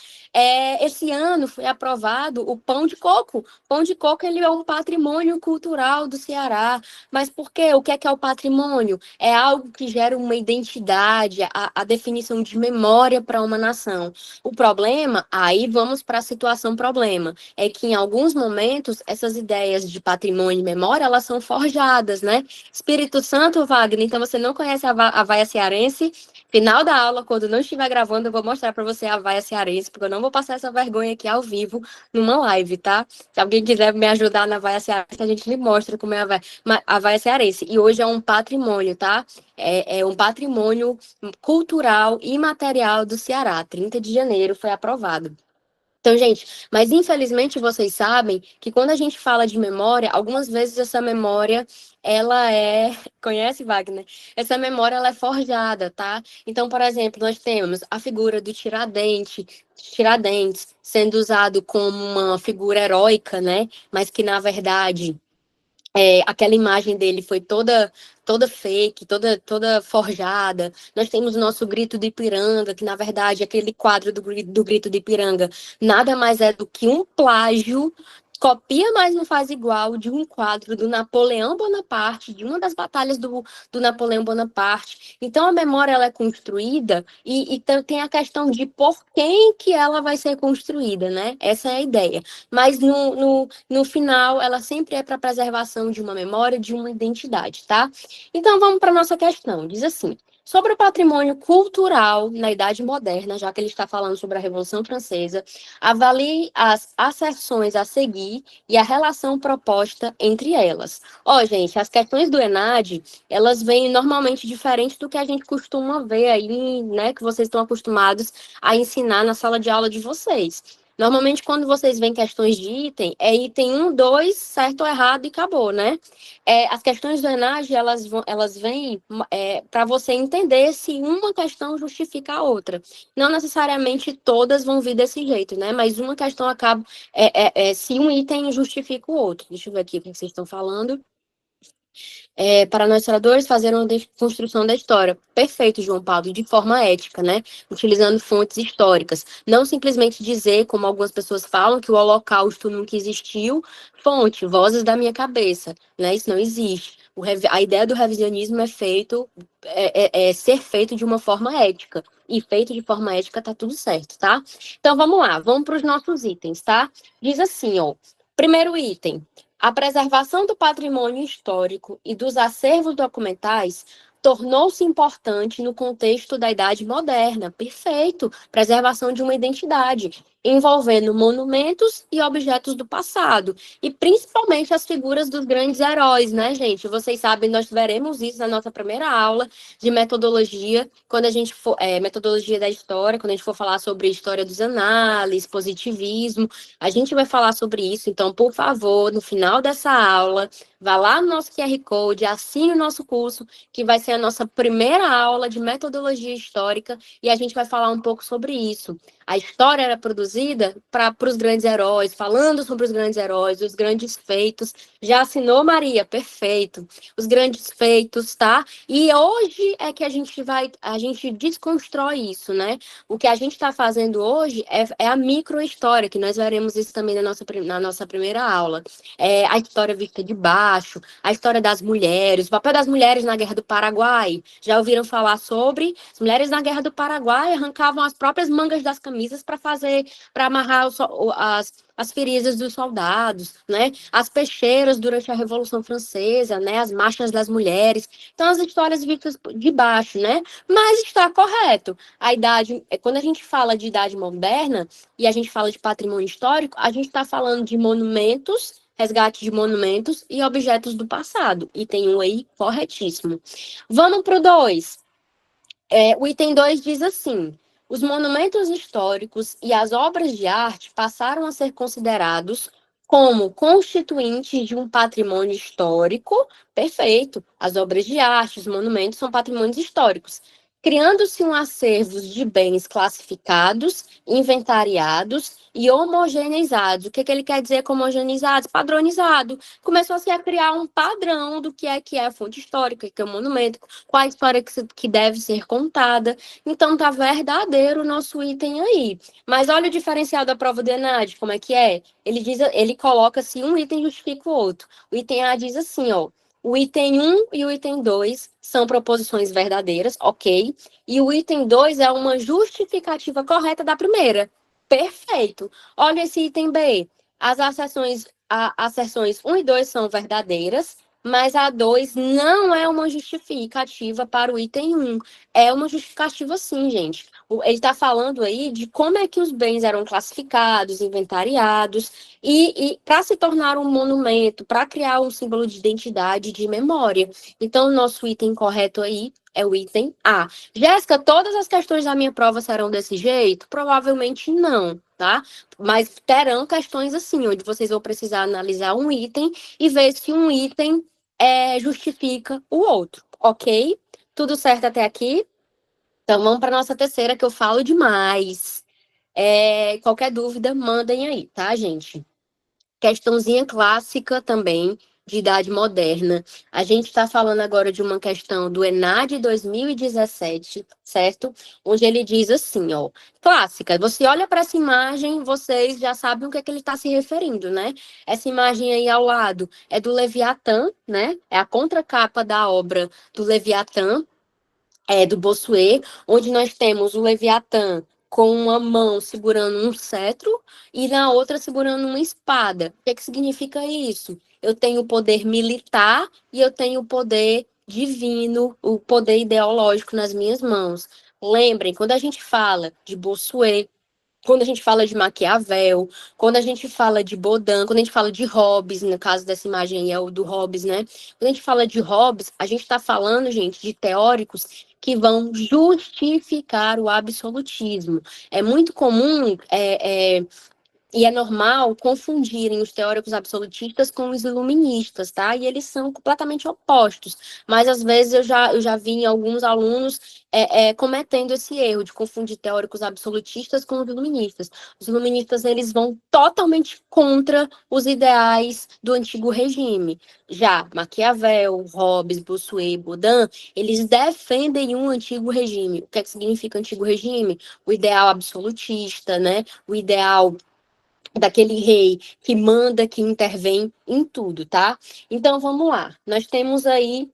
Speaker 1: Esse ano foi aprovado o pão de coco. Pão de coco, ele é um patrimônio cultural do Ceará. Mas por quê? O que é o patrimônio? É algo que gera uma identidade, a definição de memória para uma nação. O problema, aí vamos para a situação problema, é que em alguns momentos essas ideias de patrimônio e memória, elas são forjadas, né? Espírito Santo, Wagner, então você não conhece a Vaia Cearense? Final da aula, quando não estiver gravando, eu vou mostrar para você a Vaia Cearense, porque eu não vou passar essa vergonha aqui ao vivo numa live, tá? Se alguém quiser me ajudar na Vaia Cearense, a gente lhe mostra como é a Vaia Cearense. E hoje é um patrimônio, tá? É um patrimônio cultural e material do Ceará. 30 de janeiro foi aprovado. Então, gente, mas infelizmente vocês sabem que quando a gente fala de memória, algumas vezes essa memória, ela é... Conhece, Wagner? Essa memória, ela é forjada, tá? Então, por exemplo, nós temos a figura do Tiradentes sendo usado como uma figura heróica, né? Mas que, na verdade, aquela imagem dele foi toda fake, toda forjada. Nós temos o nosso Grito de Ipiranga, que na verdade aquele quadro do Grito de Ipiranga nada mais é do que um plágio, copia, mas não faz igual, de um quadro do Napoleão Bonaparte, de uma das batalhas do Napoleão Bonaparte. Então a memória, ela é construída e tem a questão de por quem que ela vai ser construída, né? Essa é a ideia. Mas no final, ela sempre é para preservação de uma memória, de uma identidade, tá? Então, vamos para a nossa questão. Diz assim: sobre o patrimônio cultural na Idade Moderna, já que ele está falando sobre a Revolução Francesa, avalie as asserções a seguir e a relação proposta entre elas. Ó, gente, as questões do ENAD, elas vêm normalmente diferentes do que a gente costuma ver aí, né, que vocês estão acostumados a ensinar na sala de aula de vocês. Normalmente, quando vocês veem questões de item, é item 1, 2, certo ou errado e acabou, né? As questões do ENAD, elas vêm para você entender se uma questão justifica a outra. Não necessariamente todas vão vir desse jeito, né? Mas uma questão acaba... se um item justifica o outro. Deixa eu ver aqui o que vocês estão falando. Para nós historiadores, fazer uma construção da história. Perfeito, João Paulo, de forma ética, né? Utilizando fontes históricas. Não simplesmente dizer, como algumas pessoas falam, que o Holocausto nunca existiu. Fonte, vozes da minha cabeça, né? Isso não existe. A ideia do revisionismo é ser feito de uma forma ética. E feito de forma ética tá tudo certo, tá? Então vamos lá, vamos para os nossos itens, tá? Diz assim, ó. Primeiro item: a preservação do patrimônio histórico e dos acervos documentais tornou-se importante no contexto da Idade Moderna. Perfeito! Preservação de uma identidade, envolvendo monumentos e objetos do passado, e principalmente as figuras dos grandes heróis, né, gente? Vocês sabem, nós veremos isso na nossa primeira aula de metodologia, quando a gente for, metodologia da história, quando a gente for falar sobre história dos análises, positivismo, a gente vai falar sobre isso. Então, por favor, no final dessa aula, vá lá no nosso QR Code, assine o nosso curso, que vai ser a nossa primeira aula de metodologia histórica, e a gente vai falar um pouco sobre isso. A história era produzida para os grandes heróis, falando sobre os grandes heróis, os grandes feitos. Já assinou, Maria? Perfeito. Os grandes feitos, tá? E hoje é que a gente desconstrói isso, né? O que a gente está fazendo hoje é a microhistória, que nós veremos isso também na nossa primeira aula. A história vista de baixo, a história das mulheres, o papel das mulheres na Guerra do Paraguai. Já ouviram falar sobre? As mulheres na Guerra do Paraguai arrancavam as próprias mangas das camisas para amarrar as feridas dos soldados, né? As peixeiras durante a Revolução Francesa, né? As marchas das mulheres. Então, as histórias vistas de baixo, né? Mas está correto. Quando a gente fala de idade moderna e a gente fala de patrimônio histórico, a gente está falando de monumentos, resgate de monumentos e objetos do passado. Item 1 aí, corretíssimo. Vamos para o 2. O item 2 diz assim: os monumentos históricos e as obras de arte passaram a ser considerados como constituintes de um patrimônio histórico. Perfeito. As obras de arte, os monumentos são patrimônios históricos. criando-se um acervo de bens classificados, inventariados e homogeneizados. O que ele quer dizer com homogeneizados? Padronizado. Começou-se a criar um padrão do que é a fonte histórica, que é o monumento, qual a história que deve ser contada. Então, tá verdadeiro o nosso item aí. Mas olha o diferencial da prova do ENAD, como é que é? Ele coloca se um item justifica o outro. O item A diz assim, ó, o item 1 e o item 2 são proposições verdadeiras, ok. E o item 2 é uma justificativa correta da primeira. Perfeito. Olha esse item B. As asserções 1 e 2 são verdadeiras, mas a 2 não é uma justificativa para o item 1. É uma justificativa sim, gente. Ele está falando aí de como é que os bens eram classificados, inventariados, e para se tornar um monumento, para criar um símbolo de identidade, de memória. Então, o nosso item correto aí é o item A. Jéssica, todas as questões da minha prova serão desse jeito? Provavelmente não, tá? Mas terão questões assim, onde vocês vão precisar analisar um item e ver se um item justifica o outro, ok? Tudo certo até aqui? Então, vamos para nossa terceira, que eu falo demais. Qualquer dúvida, mandem aí, tá, gente? Questãozinha clássica também, de idade moderna. A gente está falando agora de uma questão do ENAD 2017, certo? Onde ele diz assim, ó, clássica, você olha para essa imagem, vocês já sabem o que é que ele está se referindo, né? Essa imagem aí ao lado é do Leviatã, né? É a contracapa da obra do Leviatã, do Bossuet, onde nós temos o Leviatã com uma mão segurando um cetro e na outra segurando uma espada. O que significa isso? Eu tenho o poder militar e eu tenho o poder divino, o poder ideológico nas minhas mãos. Lembrem, quando a gente fala de Bossuet, quando a gente fala de Maquiavel, quando a gente fala de Baudin, quando a gente fala de Hobbes, no caso dessa imagem aí é o do Hobbes, né? Quando a gente fala de Hobbes, a gente está falando, gente, de teóricos que vão justificar o absolutismo. É muito comum e é normal confundirem os teóricos absolutistas com os iluministas, tá? E eles são completamente opostos. Mas, às vezes, eu já vi alguns alunos cometendo esse erro de confundir teóricos absolutistas com os iluministas. Os iluministas, eles vão totalmente contra os ideais do antigo regime. Já Maquiavel, Hobbes, Bossuet, Baudin, eles defendem um antigo regime. O que é que significa antigo regime? O ideal absolutista, né? O ideal daquele rei que manda, que intervém em tudo, tá? Então, vamos lá. Nós temos aí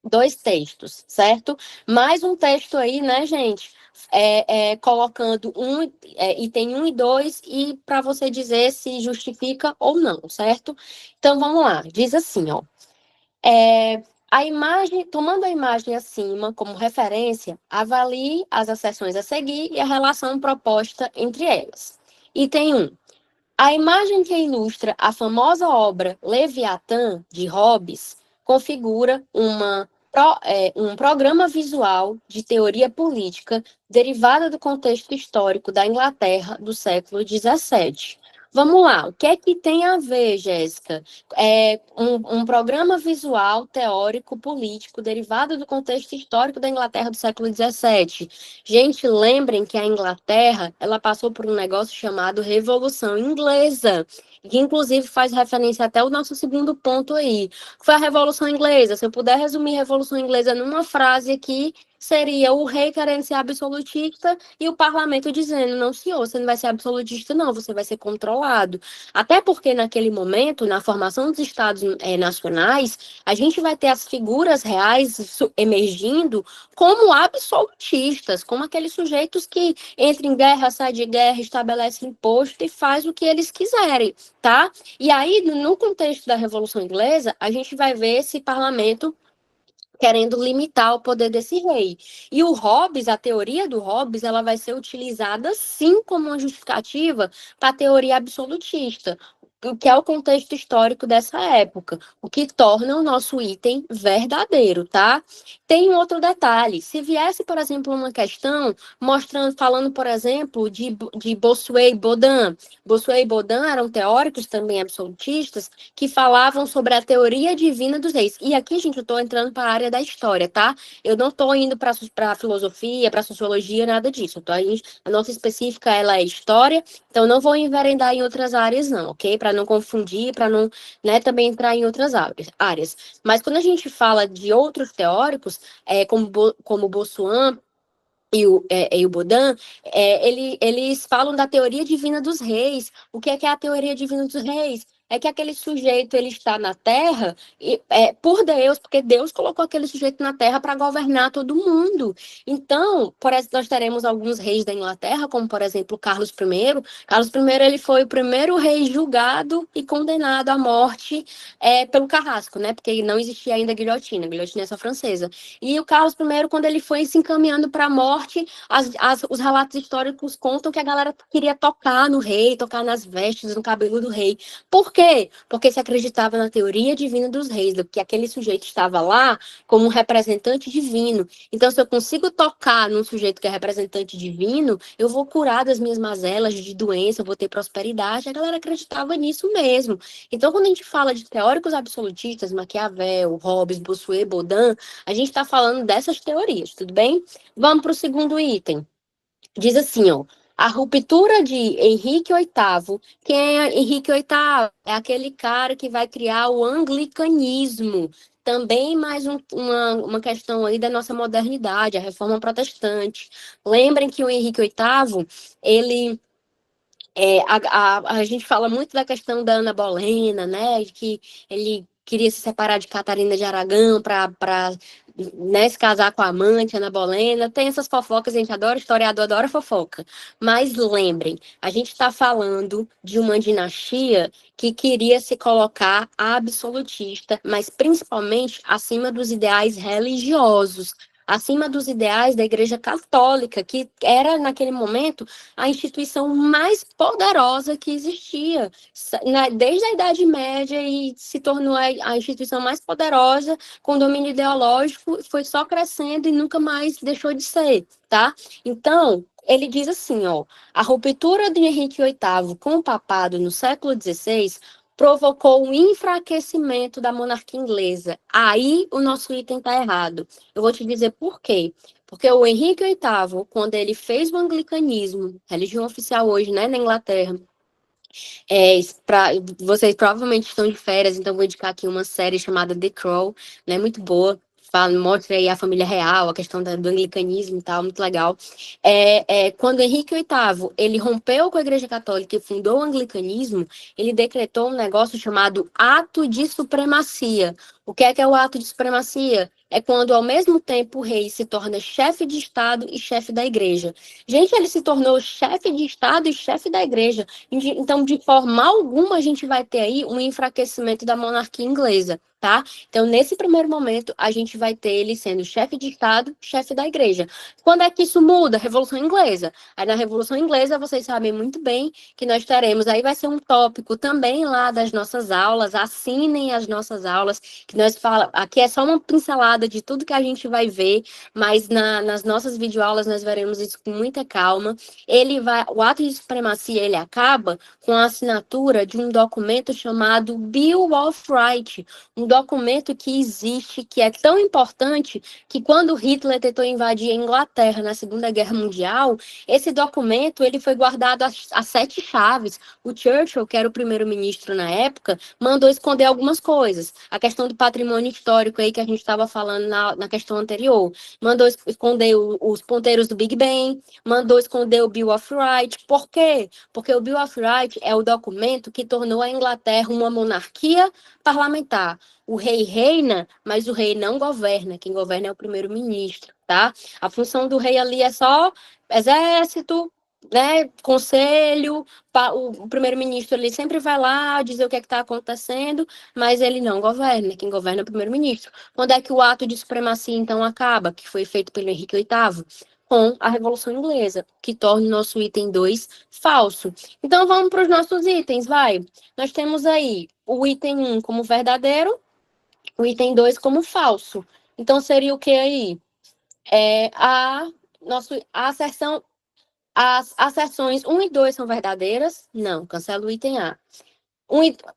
Speaker 1: 2 textos, certo? Mais um texto aí, né, gente? Colocando item 1 e 2 e para você dizer se justifica ou não, certo? Então, vamos lá. Diz assim, ó. A imagem, tomando a imagem acima como referência, avalie as acessões a seguir e a relação proposta entre elas. Item 1. A imagem que ilustra a famosa obra Leviatã, de Hobbes, configura um programa visual de teoria política derivada do contexto histórico da Inglaterra do século XVII. Vamos lá, o que é que tem a ver, Jéssica? Um programa visual teórico político derivado do contexto histórico da Inglaterra do século XVII. Gente, lembrem que a Inglaterra, ela passou por um negócio chamado Revolução Inglesa, que inclusive faz referência até ao nosso segundo ponto aí. Foi a Revolução Inglesa. Se eu puder resumir a Revolução Inglesa numa frase aqui, seria o rei querendo ser absolutista e o parlamento dizendo, não, senhor, você não vai ser absolutista, não, você vai ser controlado. Até porque naquele momento, na formação dos estados nacionais, a gente vai ter as figuras reais emergindo como absolutistas, como aqueles sujeitos que entram em guerra, saem de guerra, estabelecem imposto e faz o que eles quiserem, tá? E aí, no contexto da Revolução Inglesa, a gente vai ver esse parlamento querendo limitar o poder desse rei. E o Hobbes, a teoria do Hobbes, ela vai ser utilizada sim como uma justificativa para a teoria absolutista. o que é o contexto histórico dessa época, o que torna o nosso item verdadeiro, tá? Tem um outro detalhe, se viesse, por exemplo, uma questão mostrando, falando, por exemplo, de Bossuet e Baudin. Bossuet e Baudin eram teóricos também absolutistas que falavam sobre a teoria divina dos reis. E aqui, gente, eu estou entrando para a área da história, tá? Eu não estou indo para a filosofia, para a sociologia, nada disso. A nossa específica, ela é história, então não vou enveredar em outras áreas, não, ok? Para não confundir, para não, né, também entrar em outras áreas. Mas quando a gente fala de outros teóricos, como Bossuet e o Baudin, eles falam da teoria divina dos reis. O que é a teoria divina dos reis? É que aquele sujeito ele está na Terra por Deus, porque Deus colocou aquele sujeito na Terra para governar todo mundo. Então, por exemplo, nós teremos alguns reis da Inglaterra, como por exemplo Carlos I. Carlos I ele foi o primeiro rei julgado e condenado à morte pelo carrasco, né? Porque não existia ainda guilhotina é só francesa. E o Carlos I, quando ele foi se encaminhando para a morte, os relatos históricos contam que a galera queria tocar no rei, tocar nas vestes, no cabelo do rei. Por quê? Porque se acreditava na teoria divina dos reis, que aquele sujeito estava lá como um representante divino. Então, se eu consigo tocar num sujeito que é representante divino, eu vou curar das minhas mazelas de doença, eu vou ter prosperidade. A galera acreditava nisso mesmo. Então, quando a gente fala de teóricos absolutistas, Maquiavel, Hobbes, Bossuet, Baudin, a gente está falando dessas teorias, tudo bem? Vamos para o segundo item. Diz assim, ó, a ruptura de Henrique VIII. Quem é Henrique VIII? É aquele cara que vai criar o anglicanismo. Também mais uma questão aí da nossa modernidade, a reforma protestante. Lembrem que o Henrique VIII, ele a gente fala muito da questão da Ana Bolena, né? Que ele queria se separar de Catarina de Aragão para né, se casar com a amante, Ana Bolena. Tem essas fofocas, a gente adora, historiador adora fofoca. Mas lembrem, a gente está falando de uma dinastia que queria se colocar absolutista, mas principalmente acima dos ideais religiosos, acima dos ideais da Igreja Católica, que era, naquele momento, a instituição mais poderosa que existia, desde a Idade Média, e se tornou a instituição mais poderosa, com domínio ideológico, foi só crescendo e nunca mais deixou de ser, tá? Então, ele diz assim, ó, a ruptura de Henrique VIII com o papado no século XVI provocou um enfraquecimento da monarquia inglesa. Aí o nosso item está errado. Eu vou te dizer por quê. Porque o Henrique VIII, quando ele fez o anglicanismo, religião oficial hoje, né, na Inglaterra, vocês provavelmente estão de férias, então vou indicar aqui uma série chamada The Crown, né, muito boa. Mostra aí a família real, a questão do anglicanismo e tal, muito legal. Quando Henrique VIII ele rompeu com a Igreja Católica e fundou o anglicanismo, ele decretou um negócio chamado Ato de Supremacia. O que é o ato de supremacia? É quando, ao mesmo tempo, o rei se torna chefe de Estado e chefe da igreja. Gente, ele se tornou chefe de Estado e chefe da igreja. Então, de forma alguma, a gente vai ter aí um enfraquecimento da monarquia inglesa, tá? Então, nesse primeiro momento, a gente vai ter ele sendo chefe de Estado, chefe da igreja. Quando é que isso muda? Revolução Inglesa. Aí, na Revolução Inglesa, vocês sabem muito bem que nós teremos, aí vai ser um tópico também lá das nossas aulas, assinem as nossas aulas, que nós falamos, aqui é só uma pincelada de tudo que a gente vai ver, mas nas nossas videoaulas nós veremos isso com muita calma. O ato de supremacia, ele acaba com a assinatura de um documento chamado Bill of Rights, um documento que existe, que é tão importante, que quando Hitler tentou invadir a Inglaterra na Segunda Guerra Mundial, esse documento ele foi guardado a sete chaves. O Churchill, que era o primeiro-ministro na época, mandou esconder algumas coisas. A questão do patrimônio histórico aí que a gente estava falando na questão anterior. Mandou esconder os ponteiros do Big Ben, mandou esconder o Bill of Rights. Por quê? Porque o Bill of Rights é o documento que tornou a Inglaterra uma monarquia parlamentar. O rei reina, mas o rei não governa. Quem governa é o primeiro-ministro, tá? A função do rei ali é só exército, né, conselho, o primeiro-ministro ele sempre vai lá dizer o que está acontecendo, mas ele não governa, quem governa é o primeiro-ministro. Quando é que o ato de supremacia, então, acaba, que foi feito pelo Henrique VIII? com a Revolução Inglesa, que torna o nosso item 2 falso. Então, vamos para os nossos itens, vai. Nós temos aí o item 1 como verdadeiro, o item 2 como falso. Então, seria o que aí? A asserção, as asserções 1 e 2 são verdadeiras? Não, cancela o item A.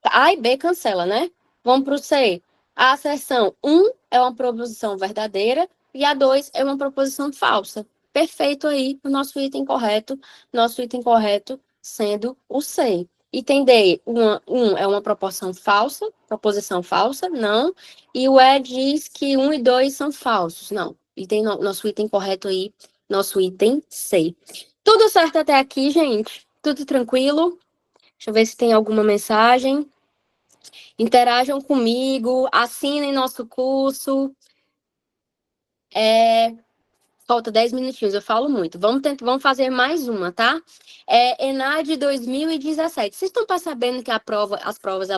Speaker 1: A e B cancela, né? Vamos para o C. A asserção 1 é uma proposição verdadeira e a 2 é uma proposição falsa. Perfeito aí o nosso item correto sendo o C. Item D, 1 é uma proposição falsa, não. E o E diz que 1 e 2 são falsos, não. Nosso item correto aí, nosso item C. Tudo certo até aqui, gente? Tudo tranquilo? Deixa eu ver se tem alguma mensagem. Interajam comigo, assinem nosso curso. Falta 10 minutinhos, eu falo muito. Vamos fazer mais uma, tá? ENAD 2017. Vocês estão percebendo que as provas,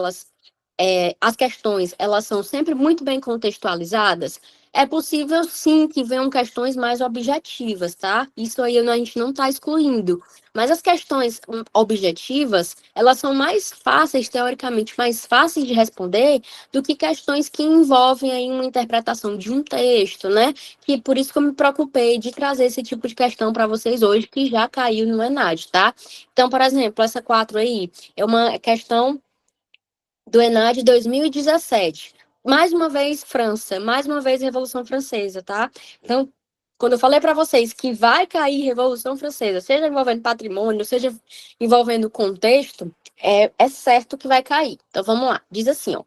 Speaker 1: as questões, elas são sempre muito bem contextualizadas? É possível, sim, que venham questões mais objetivas, tá? Isso aí a gente não está excluindo. Mas as questões objetivas, elas são mais fáceis, teoricamente, mais fáceis de responder do que questões que envolvem aí uma interpretação de um texto, né? Que por isso que eu me preocupei de trazer esse tipo de questão para vocês hoje, que já caiu no ENAD, tá? Então, por exemplo, essa 4 aí é uma questão do ENAD 2017. Mais uma vez, França. Mais uma vez, Revolução Francesa, tá? Então, quando eu falei para vocês que vai cair Revolução Francesa, seja envolvendo patrimônio, seja envolvendo contexto, é certo que vai cair. Então, vamos lá. Diz assim, ó.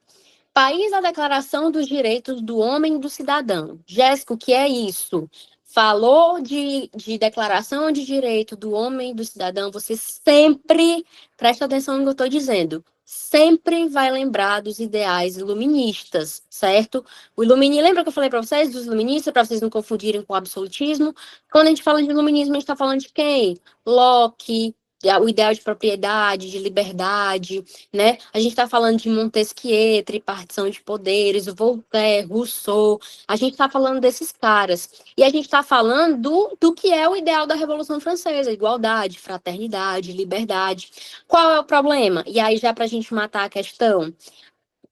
Speaker 1: País da Declaração dos Direitos do Homem e do Cidadão. Jéssica, o que é isso? Falou de Declaração de Direito do Homem e do Cidadão, você sempre, presta atenção no que eu estou dizendo, sempre vai lembrar dos ideais iluministas, certo? Lembra que eu falei para vocês dos iluministas, para vocês não confundirem com o absolutismo? Quando a gente fala de iluminismo, a gente está falando de quem? Locke, o ideal de propriedade, de liberdade, né? A gente está falando de Montesquieu, tripartição de poderes, Voltaire, Rousseau, a gente está falando desses caras. E a gente está falando do que é o ideal da Revolução Francesa, igualdade, fraternidade, liberdade. Qual é o problema? E aí, já para a gente matar a questão,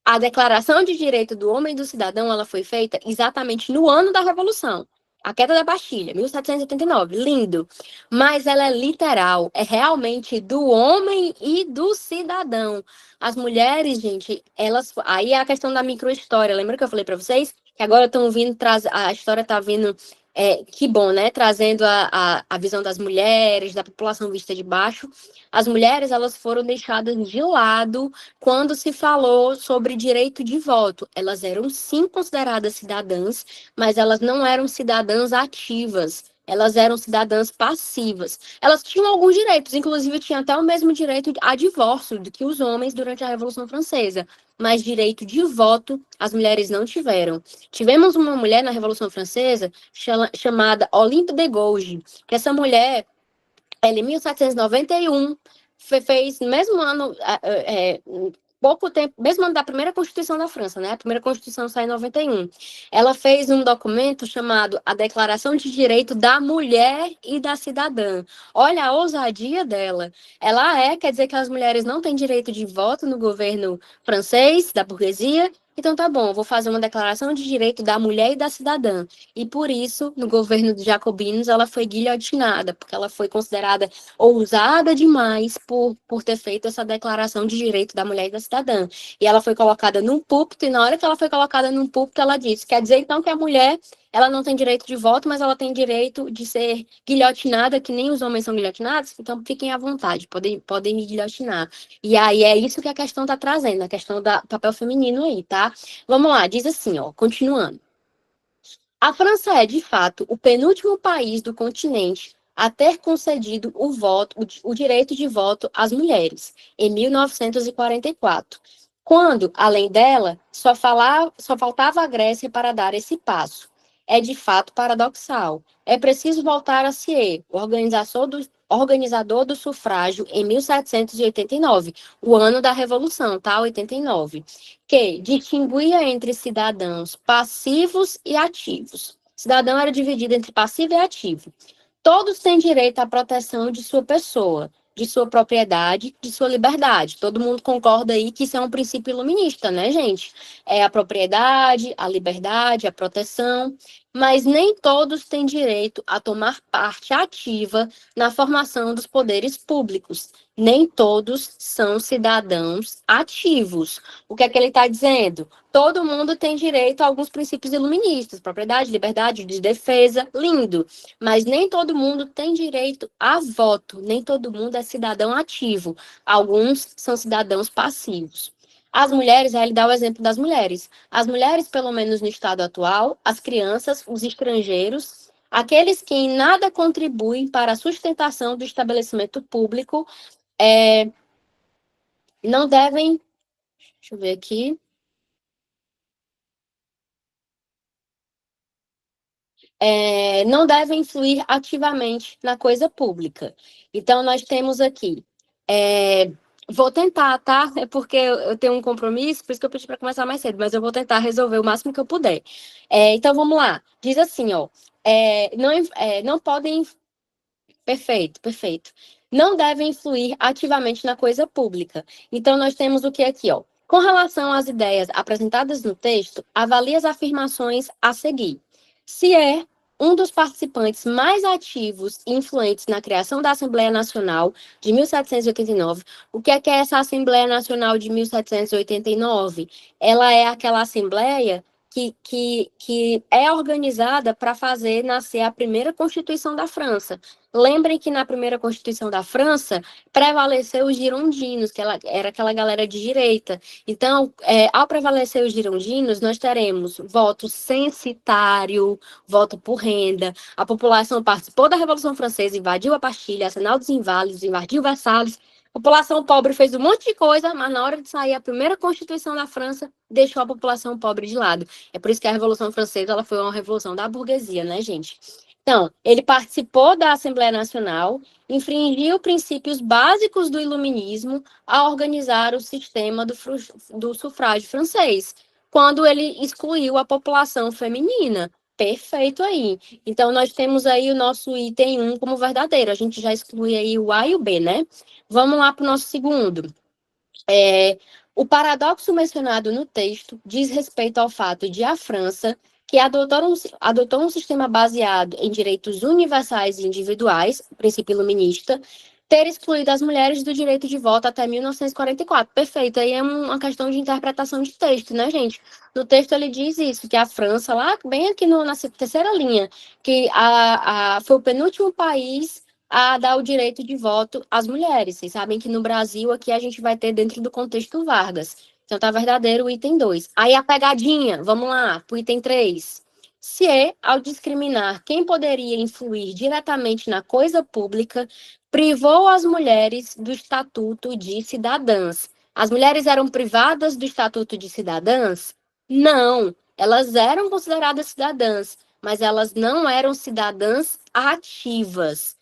Speaker 1: a Declaração de Direito do Homem e do Cidadão, ela foi feita exatamente no ano da Revolução. A queda da Bastilha, 1789, lindo. Mas ela é literal, é realmente do homem e do cidadão. As mulheres, gente, elas... Aí é a questão da microhistória. Lembra que eu falei para vocês? Que agora estão vindo, a história está vindo... que bom, né? Trazendo a visão das mulheres, da população vista de baixo. As mulheres, elas foram deixadas de lado quando se falou sobre direito de voto. Elas eram, sim, consideradas cidadãs, mas elas não eram cidadãs ativas. Elas eram cidadãs passivas. Elas tinham alguns direitos, inclusive tinham até o mesmo direito a divórcio do que os homens durante a Revolução Francesa. Mas direito de voto as mulheres não tiveram. Tivemos uma mulher na Revolução Francesa chamada Olympe de Gouges, que essa mulher, ela em 1791, fez no mesmo ano, pouco tempo, mesmo ano da primeira Constituição da França, né? A primeira Constituição sai em 91. Ela fez um documento chamado A Declaração de Direito da Mulher e da Cidadã. Olha a ousadia dela. Quer dizer que as mulheres não têm direito de voto no governo francês, da burguesia. Então tá bom, eu vou fazer uma declaração de direito da mulher e da cidadã. E por isso, no governo dos jacobinos, ela foi guilhotinada, porque ela foi considerada ousada demais por ter feito essa declaração de direito da mulher e da cidadã. E ela foi colocada num púlpito, e na hora que ela foi colocada num púlpito, ela disse, quer dizer então que a mulher, ela não tem direito de voto, mas ela tem direito de ser guilhotinada, que nem os homens são guilhotinados, então fiquem à vontade, podem me guilhotinar. E aí é isso que a questão está trazendo, a questão do papel feminino aí, tá? Vamos lá, diz assim, ó, continuando. A França é, de fato, o penúltimo país do continente a ter concedido o direito de voto às mulheres, em 1944, quando, além dela, só faltava a Grécia para dar esse passo. É, de fato, paradoxal. É preciso voltar a Thiers, o organizador do sufrágio, em 1789, o ano da Revolução, tá? 89, que distinguia entre cidadãos passivos e ativos. Cidadão era dividido entre passivo e ativo. Todos têm direito à proteção de sua pessoa, de sua propriedade, de sua liberdade. Todo mundo concorda aí que isso é um princípio iluminista, né, gente? É a propriedade, a liberdade, a proteção, mas nem todos têm direito a tomar parte ativa na formação dos poderes públicos. Nem todos são cidadãos ativos. O que é que ele está dizendo? Todo mundo tem direito a alguns princípios iluministas, propriedade, liberdade, de defesa, lindo. Mas nem todo mundo tem direito a voto, nem todo mundo é cidadão ativo. Alguns são cidadãos passivos. As mulheres, aí ele dá o exemplo das mulheres. As mulheres, pelo menos no estado atual, as crianças, os estrangeiros, aqueles que em nada contribuem para a sustentação do estabelecimento público, não devem. Deixa eu ver aqui. Não devem influir ativamente na coisa pública. Então, nós temos aqui. Vou tentar, tá? É porque eu tenho um compromisso, por isso que eu pedi para começar mais cedo, mas eu vou tentar resolver o máximo que eu puder. Então, vamos lá. Diz assim, ó. Não podem. Perfeito, perfeito. Não devem influir ativamente na coisa pública. Então, nós temos o que aqui, ó. Com relação às ideias apresentadas no texto, avalie as afirmações a seguir. Se é um dos participantes mais ativos e influentes na criação da Assembleia Nacional de 1789, o que é essa Assembleia Nacional de 1789? Ela é aquela Assembleia que é organizada para fazer nascer a primeira Constituição da França. Lembrem que na primeira Constituição da França prevaleceu os girondinos, que era aquela galera de direita. Então, ao prevalecer os girondinos, nós teremos voto censitário, voto por renda. A população participou da Revolução Francesa, invadiu a Bastilha, Arsenal dos Inválidos, invadiu Versalhes. A população pobre fez um monte de coisa, mas na hora de sair a primeira Constituição da França, deixou a população pobre de lado. É por isso que a Revolução Francesa ela foi uma revolução da burguesia, né, gente? Então, ele participou da Assembleia Nacional, infringiu princípios básicos do iluminismo ao organizar o sistema do sufrágio francês, quando ele excluiu a população feminina. Perfeito aí. Então, nós temos aí o nosso item 1 como verdadeiro. A gente já exclui aí o A e o B, né? Vamos lá para o nosso segundo. O paradoxo mencionado no texto diz respeito ao fato de a França, que adotou um sistema baseado em direitos universais e individuais, princípio iluminista, ter excluído as mulheres do direito de voto até 1944. Perfeito, aí é uma questão de interpretação de texto, né, gente? No texto ele diz isso, que a França, lá bem aqui na terceira linha, que foi o penúltimo país a dar o direito de voto às mulheres. Vocês sabem que no Brasil, aqui a gente vai ter dentro do contexto Vargas. Então, tá verdadeiro o item 2. Aí a pegadinha, vamos lá, para o item 3. Se é, ao discriminar quem poderia influir diretamente na coisa pública, privou as mulheres do estatuto de cidadãs. As mulheres eram privadas do estatuto de cidadãs? Não, elas eram consideradas cidadãs, mas elas não eram cidadãs ativas,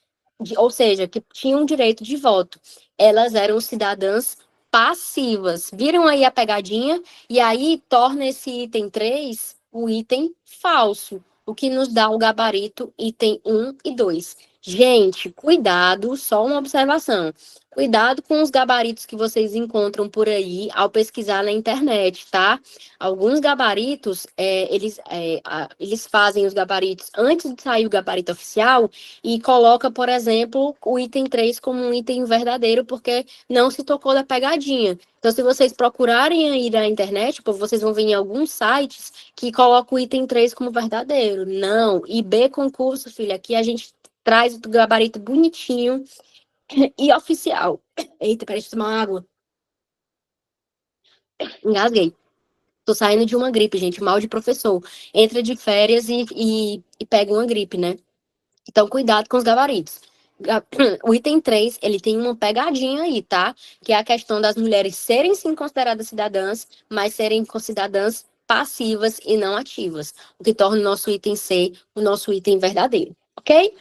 Speaker 1: ou seja, que tinham direito de voto. Elas eram cidadãs passivas. Viram aí a pegadinha? E aí torna esse item 3 o item falso, o que nos dá o gabarito item 1 e 2. Gente, cuidado, só uma observação. Cuidado com os gabaritos que vocês encontram por aí ao pesquisar na internet, tá? Alguns gabaritos, eles fazem os gabaritos antes de sair o gabarito oficial e coloca, por exemplo, o item 3 como um item verdadeiro, porque não se tocou da pegadinha. Então, se vocês procurarem aí na internet, vocês vão ver em alguns sites que colocam o item 3 como verdadeiro. Não. IB concurso, filha, aqui a gente traz o gabarito bonitinho e oficial. Eita, peraí, deixa eu tomar uma água. Engasguei. Tô saindo de uma gripe, gente, mal de professor. Entra de férias e pega uma gripe, né? Então, cuidado com os gabaritos. O item 3 ele tem uma pegadinha aí, tá? Que é a questão das mulheres serem sim consideradas cidadãs, mas serem cidadãs passivas e não ativas, o que torna o nosso item C o nosso item verdadeiro, ok?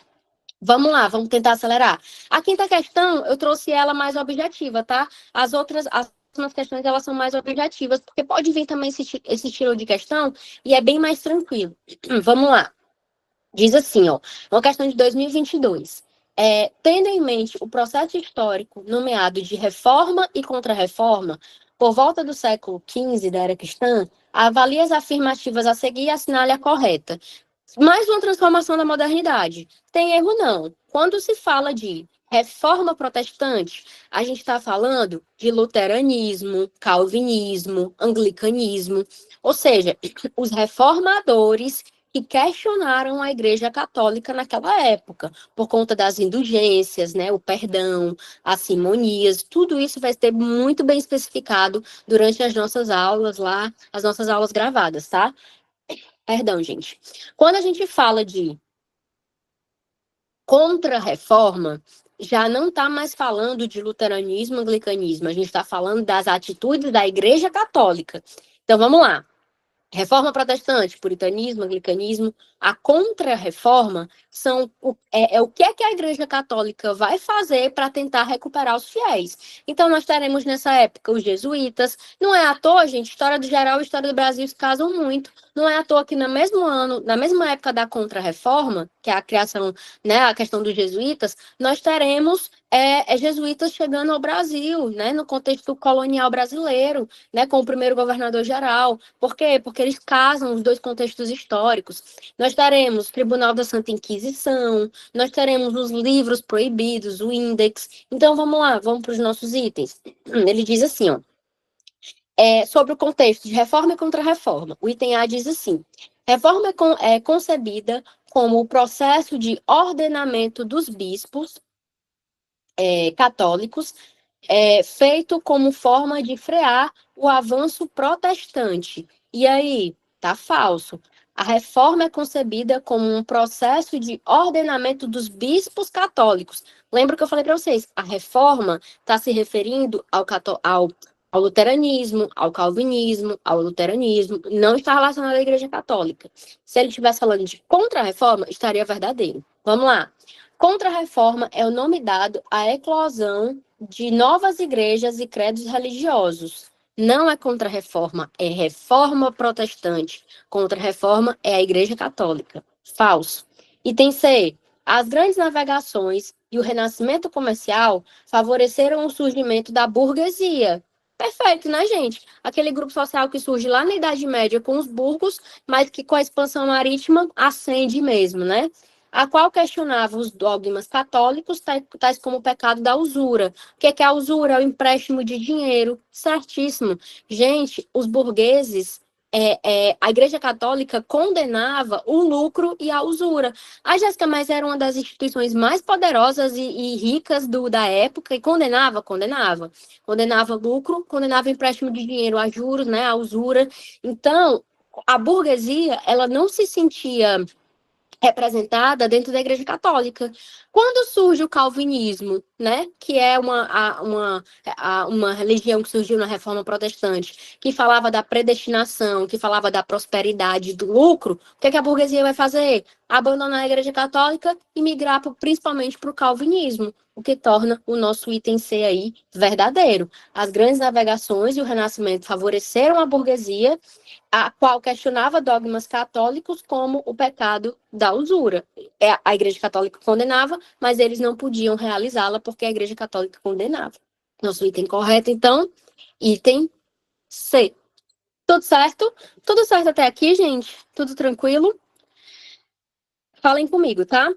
Speaker 1: Vamos lá, vamos tentar acelerar. A quinta questão, eu trouxe ela mais objetiva, tá? As próximas questões, elas são mais objetivas, porque pode vir também esse estilo de questão e é bem mais tranquilo. Vamos lá. Diz assim, ó, uma questão de 2022. Tendo em mente o processo histórico nomeado de reforma e contra-reforma, por volta do século XV da era cristã, avalie as afirmativas a seguir e assinale a correta. Mais uma transformação da modernidade. Tem erro, não. Quando se fala de reforma protestante, a gente está falando de luteranismo, calvinismo, anglicanismo, ou seja, os reformadores que questionaram a Igreja Católica naquela época, por conta das indulgências, né, o perdão, as simonias, tudo isso vai ser muito bem especificado durante as nossas aulas lá, as nossas aulas gravadas, tá? Perdão, gente. Quando a gente fala de contra-reforma, já não está mais falando de luteranismo, anglicanismo, a gente está falando das atitudes da Igreja Católica. Então, vamos lá. Reforma protestante, puritanismo, anglicanismo, a contra-reforma é o que é que a Igreja Católica vai fazer para tentar recuperar os fiéis. Então, nós teremos nessa época os jesuítas. Não é à toa, gente, história do geral e história do Brasil se casam muito. Não é à toa que no mesmo ano, na mesma época da contra-reforma, que é a criação, né, a questão dos jesuítas, nós teremos jesuítas chegando ao Brasil, né, no contexto colonial brasileiro, né, com o primeiro governador geral. Por quê? Porque eles casam os dois contextos históricos. Nós teremos o Tribunal da Santa Inquisição, nós teremos os livros proibidos, o Índex. Então, vamos lá, vamos para os nossos itens. Ele diz assim, ó, sobre o contexto de reforma e contra-reforma. O item A diz assim, reforma é concebida como o processo de ordenamento dos bispos católicos feito como forma de frear o avanço protestante. E aí, tá falso. A reforma é concebida como um processo de ordenamento dos bispos católicos. Lembra que eu falei para vocês? A reforma está se referindo ao luteranismo, ao calvinismo, ao luteranismo, não está relacionado à Igreja Católica. Se ele estivesse falando de contra-reforma, estaria verdadeiro. Vamos lá. Contra-reforma é o nome dado à eclosão de novas igrejas e credos religiosos. Não é contra-reforma, é reforma protestante. Contra-reforma é a Igreja Católica. Falso. Item C. As grandes navegações e o renascimento comercial favoreceram o surgimento da burguesia. Perfeito, né, gente? Aquele grupo social que surge lá na Idade Média com os burgos, mas que com a expansão marítima ascende mesmo, né? A qual questionava os dogmas católicos, tais como o pecado da usura. O que é a usura? É o empréstimo de dinheiro. Certíssimo. Gente, os burgueses, a Igreja Católica condenava o lucro e a usura. A Jéssica, mas era uma das instituições mais poderosas e ricas da época e condenava. Condenava lucro, condenava empréstimo de dinheiro a juros, né, a usura. Então, a burguesia, ela não se sentia representada dentro da Igreja Católica. Quando surge o calvinismo, né, que é uma religião que surgiu na Reforma Protestante, que falava da predestinação, que falava da prosperidade, do lucro, o que a burguesia vai fazer? Abandonar a Igreja Católica e migrar principalmente para o calvinismo, o que torna o nosso item C aí verdadeiro. As grandes navegações e o Renascimento favoreceram a burguesia, a qual questionava dogmas católicos como o pecado da usura. A Igreja Católica condenava, mas eles não podiam realizá-la porque a Igreja Católica condenava. Nosso item correto, então, item C. Tudo certo? Tudo certo até aqui, gente? Tudo tranquilo? Falem comigo, tá?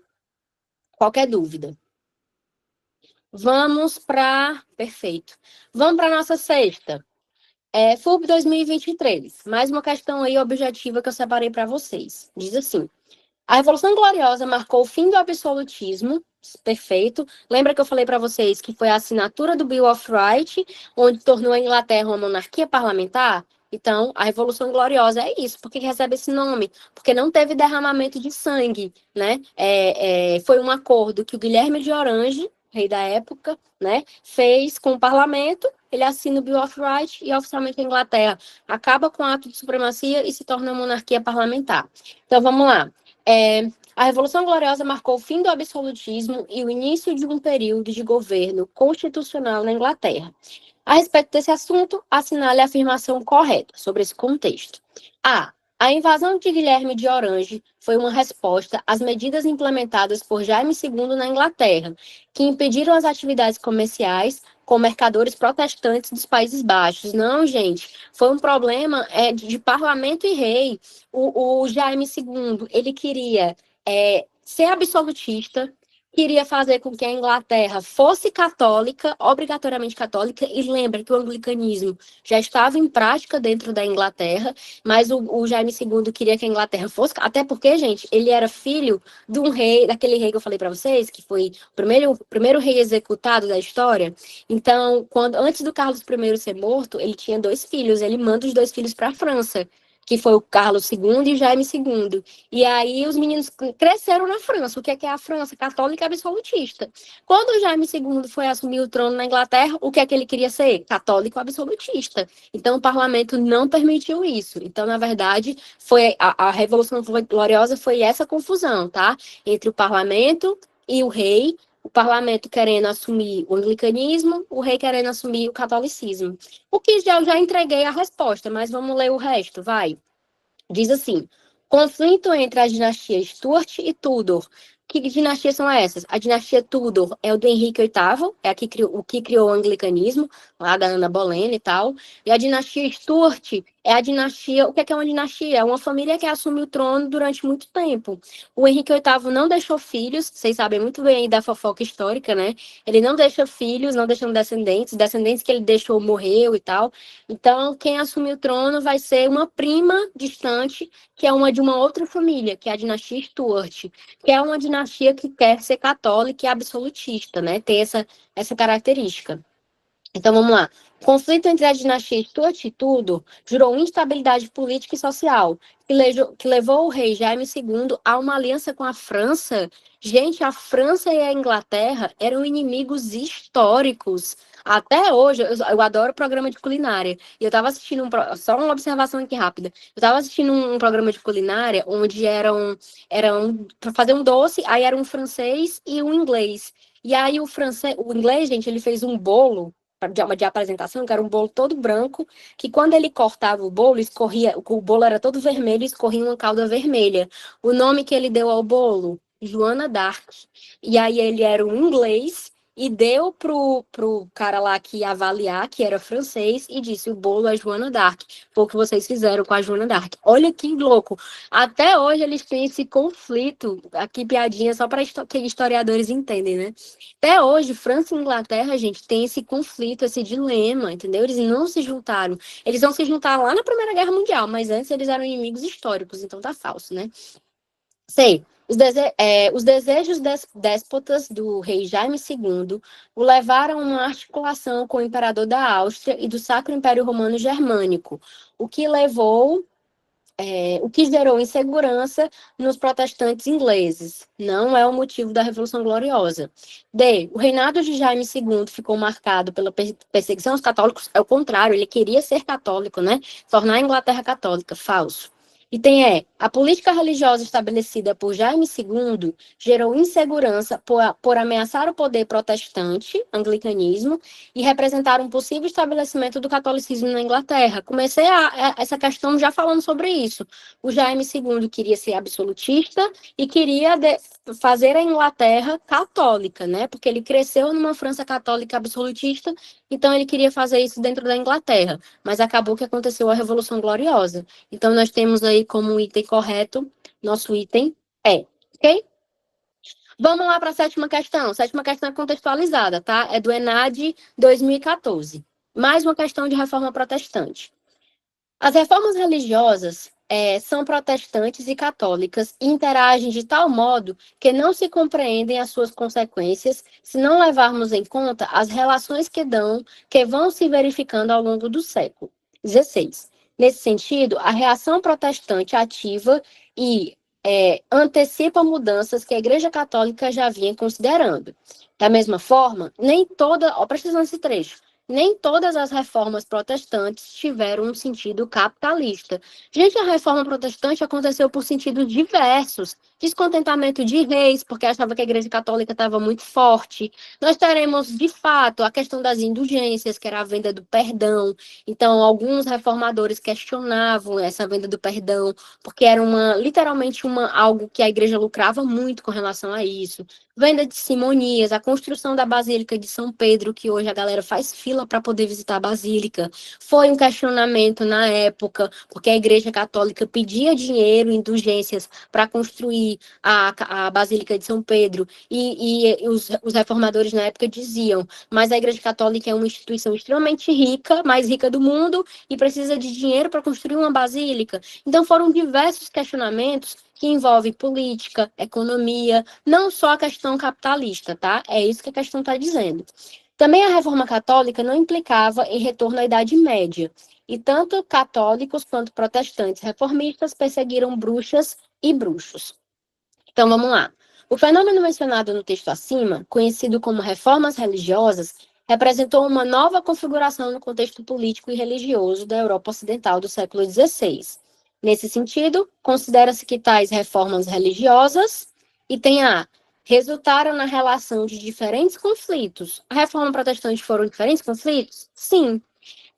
Speaker 1: Qualquer dúvida. Vamos para... Perfeito. Vamos para a nossa sexta. FUB 2023. Mais uma questão aí objetiva que eu separei para vocês. Diz assim: a Revolução Gloriosa marcou o fim do absolutismo. Perfeito. Lembra que eu falei para vocês que foi a assinatura do Bill of Rights, onde tornou a Inglaterra uma monarquia parlamentar? Então, a Revolução Gloriosa é isso. Por que recebe esse nome? Porque não teve derramamento de sangue, né? Foi um acordo que o Guilherme de Orange, rei da época, né, fez com o parlamento. Ele assina o Bill of Rights e oficialmente a Inglaterra acaba com o ato de supremacia e se torna uma monarquia parlamentar. Então, vamos lá. A Revolução Gloriosa marcou o fim do absolutismo e o início de um período de governo constitucional na Inglaterra. A respeito desse assunto, assinale a afirmação correta sobre esse contexto. A. A invasão de Guilherme de Orange foi uma resposta às medidas implementadas por Jaime II na Inglaterra, que impediram as atividades comerciais com mercadores protestantes dos Países Baixos. Não, gente, foi um problema de parlamento e rei. O Jaime II, ele queria ser absolutista, queria fazer com que a Inglaterra fosse católica, obrigatoriamente católica, e lembra que o anglicanismo já estava em prática dentro da Inglaterra, mas o Jaime II queria que a Inglaterra fosse, até porque, gente, ele era filho de um rei, daquele rei que eu falei para vocês, que foi o primeiro rei executado da história. Então, antes do Carlos I ser morto, ele tinha 2 filhos, ele manda os 2 filhos para a França, que foi o Carlos II e Jaime II. E aí os meninos cresceram na França. O que é a França? Católica absolutista. Quando o Jaime II foi assumir o trono na Inglaterra, o que é que ele queria ser? Católico absolutista. Então o parlamento não permitiu isso. Então, na verdade, foi a Revolução Gloriosa foi essa confusão, tá? Entre o parlamento e o rei, o parlamento querendo assumir o anglicanismo, o rei querendo assumir o catolicismo. O que eu já entreguei a resposta, mas vamos ler o resto, vai. Diz assim: conflito entre as dinastias Stuart e Tudor. Que dinastias são essas? A dinastia Tudor é o do Henrique VIII, é o que criou o anglicanismo, lá da Ana Bolena e tal. E a dinastia Stuart é a dinastia. O que é uma dinastia? É uma família que assume o trono durante muito tempo. O Henrique VIII não deixou filhos, vocês sabem muito bem aí da fofoca histórica, né? Ele não deixa filhos, não deixando descendentes que ele deixou morreu e tal. Então, quem assume o trono vai ser uma prima distante, que é uma de uma outra família, que é a dinastia Stuart, que é uma dinastia que quer ser católica e absolutista, né? Tem essa característica. Então, vamos lá. O conflito entre a dinastia Stuart e Tudor gerou instabilidade política e social, que levou o rei Jaime II a uma aliança com a França. Gente, a França e a Inglaterra eram inimigos históricos. Até hoje, eu adoro programa de culinária. E eu estava assistindo só uma observação aqui rápida. Eu estava assistindo um programa de culinária onde eram para fazer um doce, aí era um francês e um inglês. E aí o inglês, gente, ele fez um bolo de apresentação, que era um bolo todo branco, que quando ele cortava o bolo, o bolo era todo vermelho e escorria uma calda vermelha. O nome que ele deu ao bolo, Joana d'Arc. E aí ele era um inglês e deu pro cara lá que ia avaliar, que era francês, e disse: o bolo é Joana d'Arc. Foi o que vocês fizeram com a Joana d'Arc. Olha que louco. Até hoje eles têm esse conflito. Aqui, piadinha, só para que historiadores entendem, né? Até hoje, França e Inglaterra, gente, tem esse conflito, esse dilema, entendeu? Eles não se juntaram. Eles vão se juntar lá na Primeira Guerra Mundial, mas antes eles eram inimigos históricos, então tá falso, né? Sei. Os desejos déspotas do rei Jaime II o levaram a uma articulação com o imperador da Áustria e do Sacro Império Romano Germânico, o que gerou insegurança nos protestantes ingleses. Não é o motivo da Revolução Gloriosa. O reinado de Jaime II ficou marcado pela perseguição aos católicos. É o contrário, ele queria ser católico, né? Tornar a Inglaterra católica. Falso. E a política religiosa estabelecida por Jaime II gerou insegurança por ameaçar o poder protestante, anglicanismo, e representar um possível estabelecimento do catolicismo na Inglaterra. Comecei essa questão já falando sobre isso. O Jaime II queria ser absolutista e queria fazer a Inglaterra católica, né? Porque ele cresceu numa França católica absolutista, então ele queria fazer isso dentro da Inglaterra. Mas acabou que aconteceu a Revolução Gloriosa. Então, nós temos aí como item correto, nosso item ok? Vamos lá para a sétima questão. Sétima questão é contextualizada, tá? É do ENAD 2014. Mais uma questão de reforma protestante. As reformas religiosas são protestantes e católicas e interagem de tal modo que não se compreendem as suas consequências se não levarmos em conta as relações que vão se verificando ao longo do século XVI. Nesse sentido, a reação protestante ativa e antecipa mudanças que a Igreja Católica já vinha considerando. Da mesma forma, nem toda... presta atenção nesse trecho. nem todas as reformas protestantes tiveram um sentido capitalista. Gente, a reforma protestante aconteceu por sentidos diversos. Descontentamento de reis, porque achava que a Igreja Católica estava muito forte. Nós teremos, de fato, a questão das indulgências, que era a venda do perdão. Então, alguns reformadores questionavam essa venda do perdão, porque era literalmente algo que a igreja lucrava muito com relação a isso. Venda de simonias, a construção da Basílica de São Pedro, que hoje a galera faz fila para poder visitar a Basílica, foi um questionamento na época, porque a Igreja Católica pedia dinheiro, indulgências, para construir a Basílica de São Pedro, e os reformadores na época diziam, mas a Igreja Católica é uma instituição extremamente rica, mais rica do mundo, e precisa de dinheiro para construir uma basílica. Então foram diversos questionamentos que envolve política, economia, não só a questão capitalista, tá? É isso que a questão está dizendo. Também a reforma católica não implicava em retorno à Idade Média, e tanto católicos quanto protestantes reformistas perseguiram bruxas e bruxos. Então vamos lá. O fenômeno mencionado no texto acima, conhecido como reformas religiosas, representou uma nova configuração no contexto político e religioso da Europa Ocidental do século XVI. Nesse sentido, considera-se que tais reformas religiosas resultaram na relação de diferentes conflitos. A reforma protestante foram diferentes conflitos? Sim,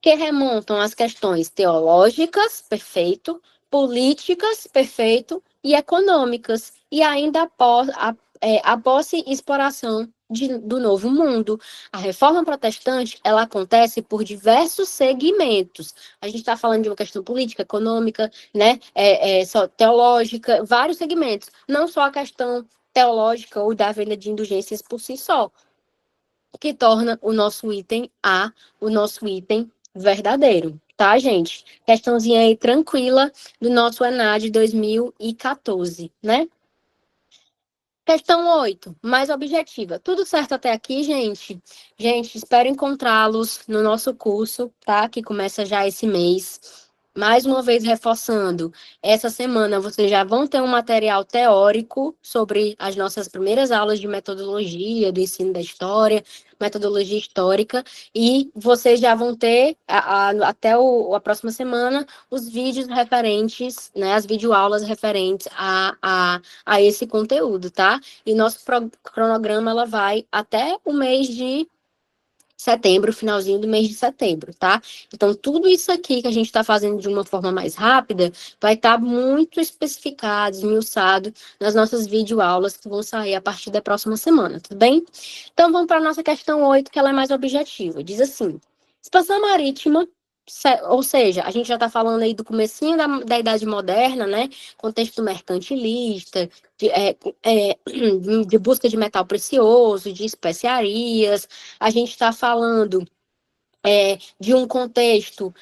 Speaker 1: que remontam às questões teológicas, perfeito, políticas, perfeito, e econômicas, e ainda a posse e exploração do novo mundo. A reforma protestante, ela acontece por diversos segmentos. A gente está falando de uma questão política, econômica, né, só teológica, vários segmentos, não só a questão teológica ou da venda de indulgências por si só, que torna o nosso item A, o nosso item verdadeiro, tá, gente? Questãozinha aí tranquila do nosso ENAD 2014, né? Questão 8, mais objetiva. Tudo certo até aqui, gente? Gente, espero encontrá-los no nosso curso, tá? Que começa já esse mês. Mais uma vez reforçando, essa semana vocês já vão ter um material teórico sobre as nossas primeiras aulas de metodologia, do ensino da história, metodologia histórica, e vocês já vão ter, até a próxima semana, os vídeos referentes, né, as videoaulas referentes a esse conteúdo, tá? E nosso cronograma, ela vai até o mês de setembro, finalzinho do mês de setembro, tá? Então, tudo isso aqui que a gente está fazendo de uma forma mais rápida vai estar muito especificado, esmiuçado nas nossas videoaulas que vão sair a partir da próxima semana, tudo bem? Então, vamos para a nossa questão 8, que ela é mais objetiva. Diz assim, expansão marítima, ou seja, a gente já está falando aí do comecinho da Idade Moderna, né? Contexto mercantilista, de busca de metal precioso, de especiarias. A gente está falando de um contexto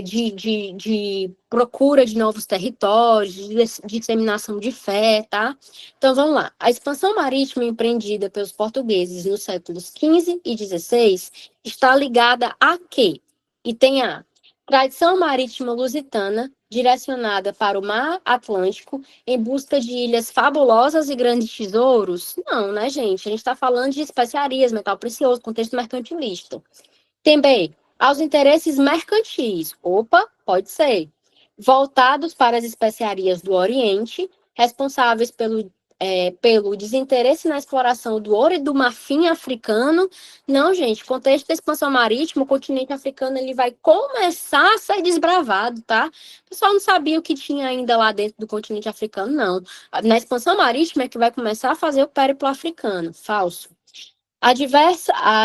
Speaker 1: de procura de novos territórios, de disseminação de fé, tá? Então, vamos lá. A expansão marítima empreendida pelos portugueses nos séculos XV e XVI está ligada a quê? E tem a tradição marítima lusitana, direcionada para o mar Atlântico, em busca de ilhas fabulosas e grandes tesouros? Não, né, gente? A gente está falando de especiarias, metal precioso, contexto mercantilista. Também, aos interesses mercantis. Opa, pode ser. Voltados para as especiarias do Oriente, responsáveis pelo desinteresse na exploração do ouro e do marfim africano. Não, gente, contexto da expansão marítima, o continente africano ele vai começar a ser desbravado, tá? O pessoal não sabia o que tinha ainda lá dentro do continente africano, não. Na expansão marítima é que vai começar a fazer o périplo africano. Falso. Há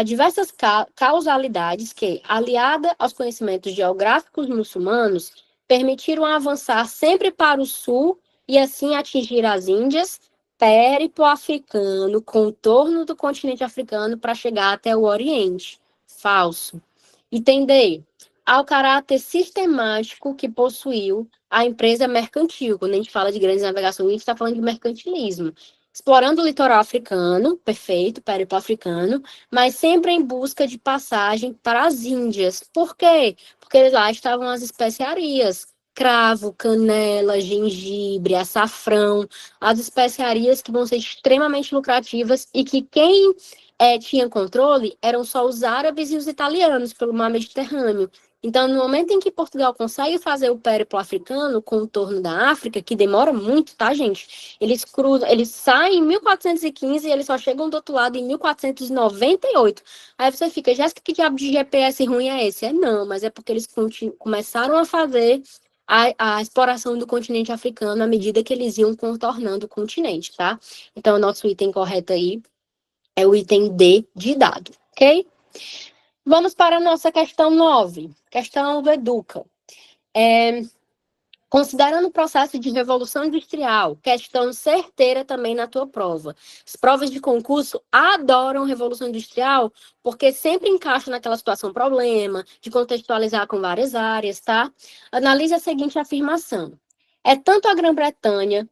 Speaker 1: diversas causalidades que, aliada aos conhecimentos geográficos muçulmanos, permitiram avançar sempre para o sul e assim atingir as Índias, périplo africano, contorno do continente africano para chegar até o Oriente. Falso. Entender? Ao caráter sistemático que possuiu a empresa mercantil. Quando a gente fala de grandes navegações, a gente está falando de mercantilismo. Explorando o litoral africano, perfeito, périplo africano, mas sempre em busca de passagem para as Índias. Por quê? Porque lá estavam as especiarias, cravo, canela, gengibre, açafrão, as especiarias que vão ser extremamente lucrativas e que quem tinha controle eram só os árabes e os italianos pelo mar Mediterrâneo. Então, no momento em que Portugal consegue fazer o périplo africano, contorno da África, que demora muito, tá, gente? Eles cruzam, eles saem em 1415 e eles só chegam do outro lado em 1498. Aí você fica, Jéssica, que diabo de GPS ruim é esse? Não, mas é porque eles começaram a fazer a exploração do continente africano à medida que eles iam contornando o continente, tá? Então, o nosso item correto aí é o item D de dado, ok? Vamos para a nossa questão 9. Questão do Educa. Considerando o processo de revolução industrial, questão certeira também na tua prova. As provas de concurso adoram revolução industrial porque sempre encaixa naquela situação problema, de contextualizar com várias áreas, tá? Analise a seguinte afirmação. Tanto a Grã-Bretanha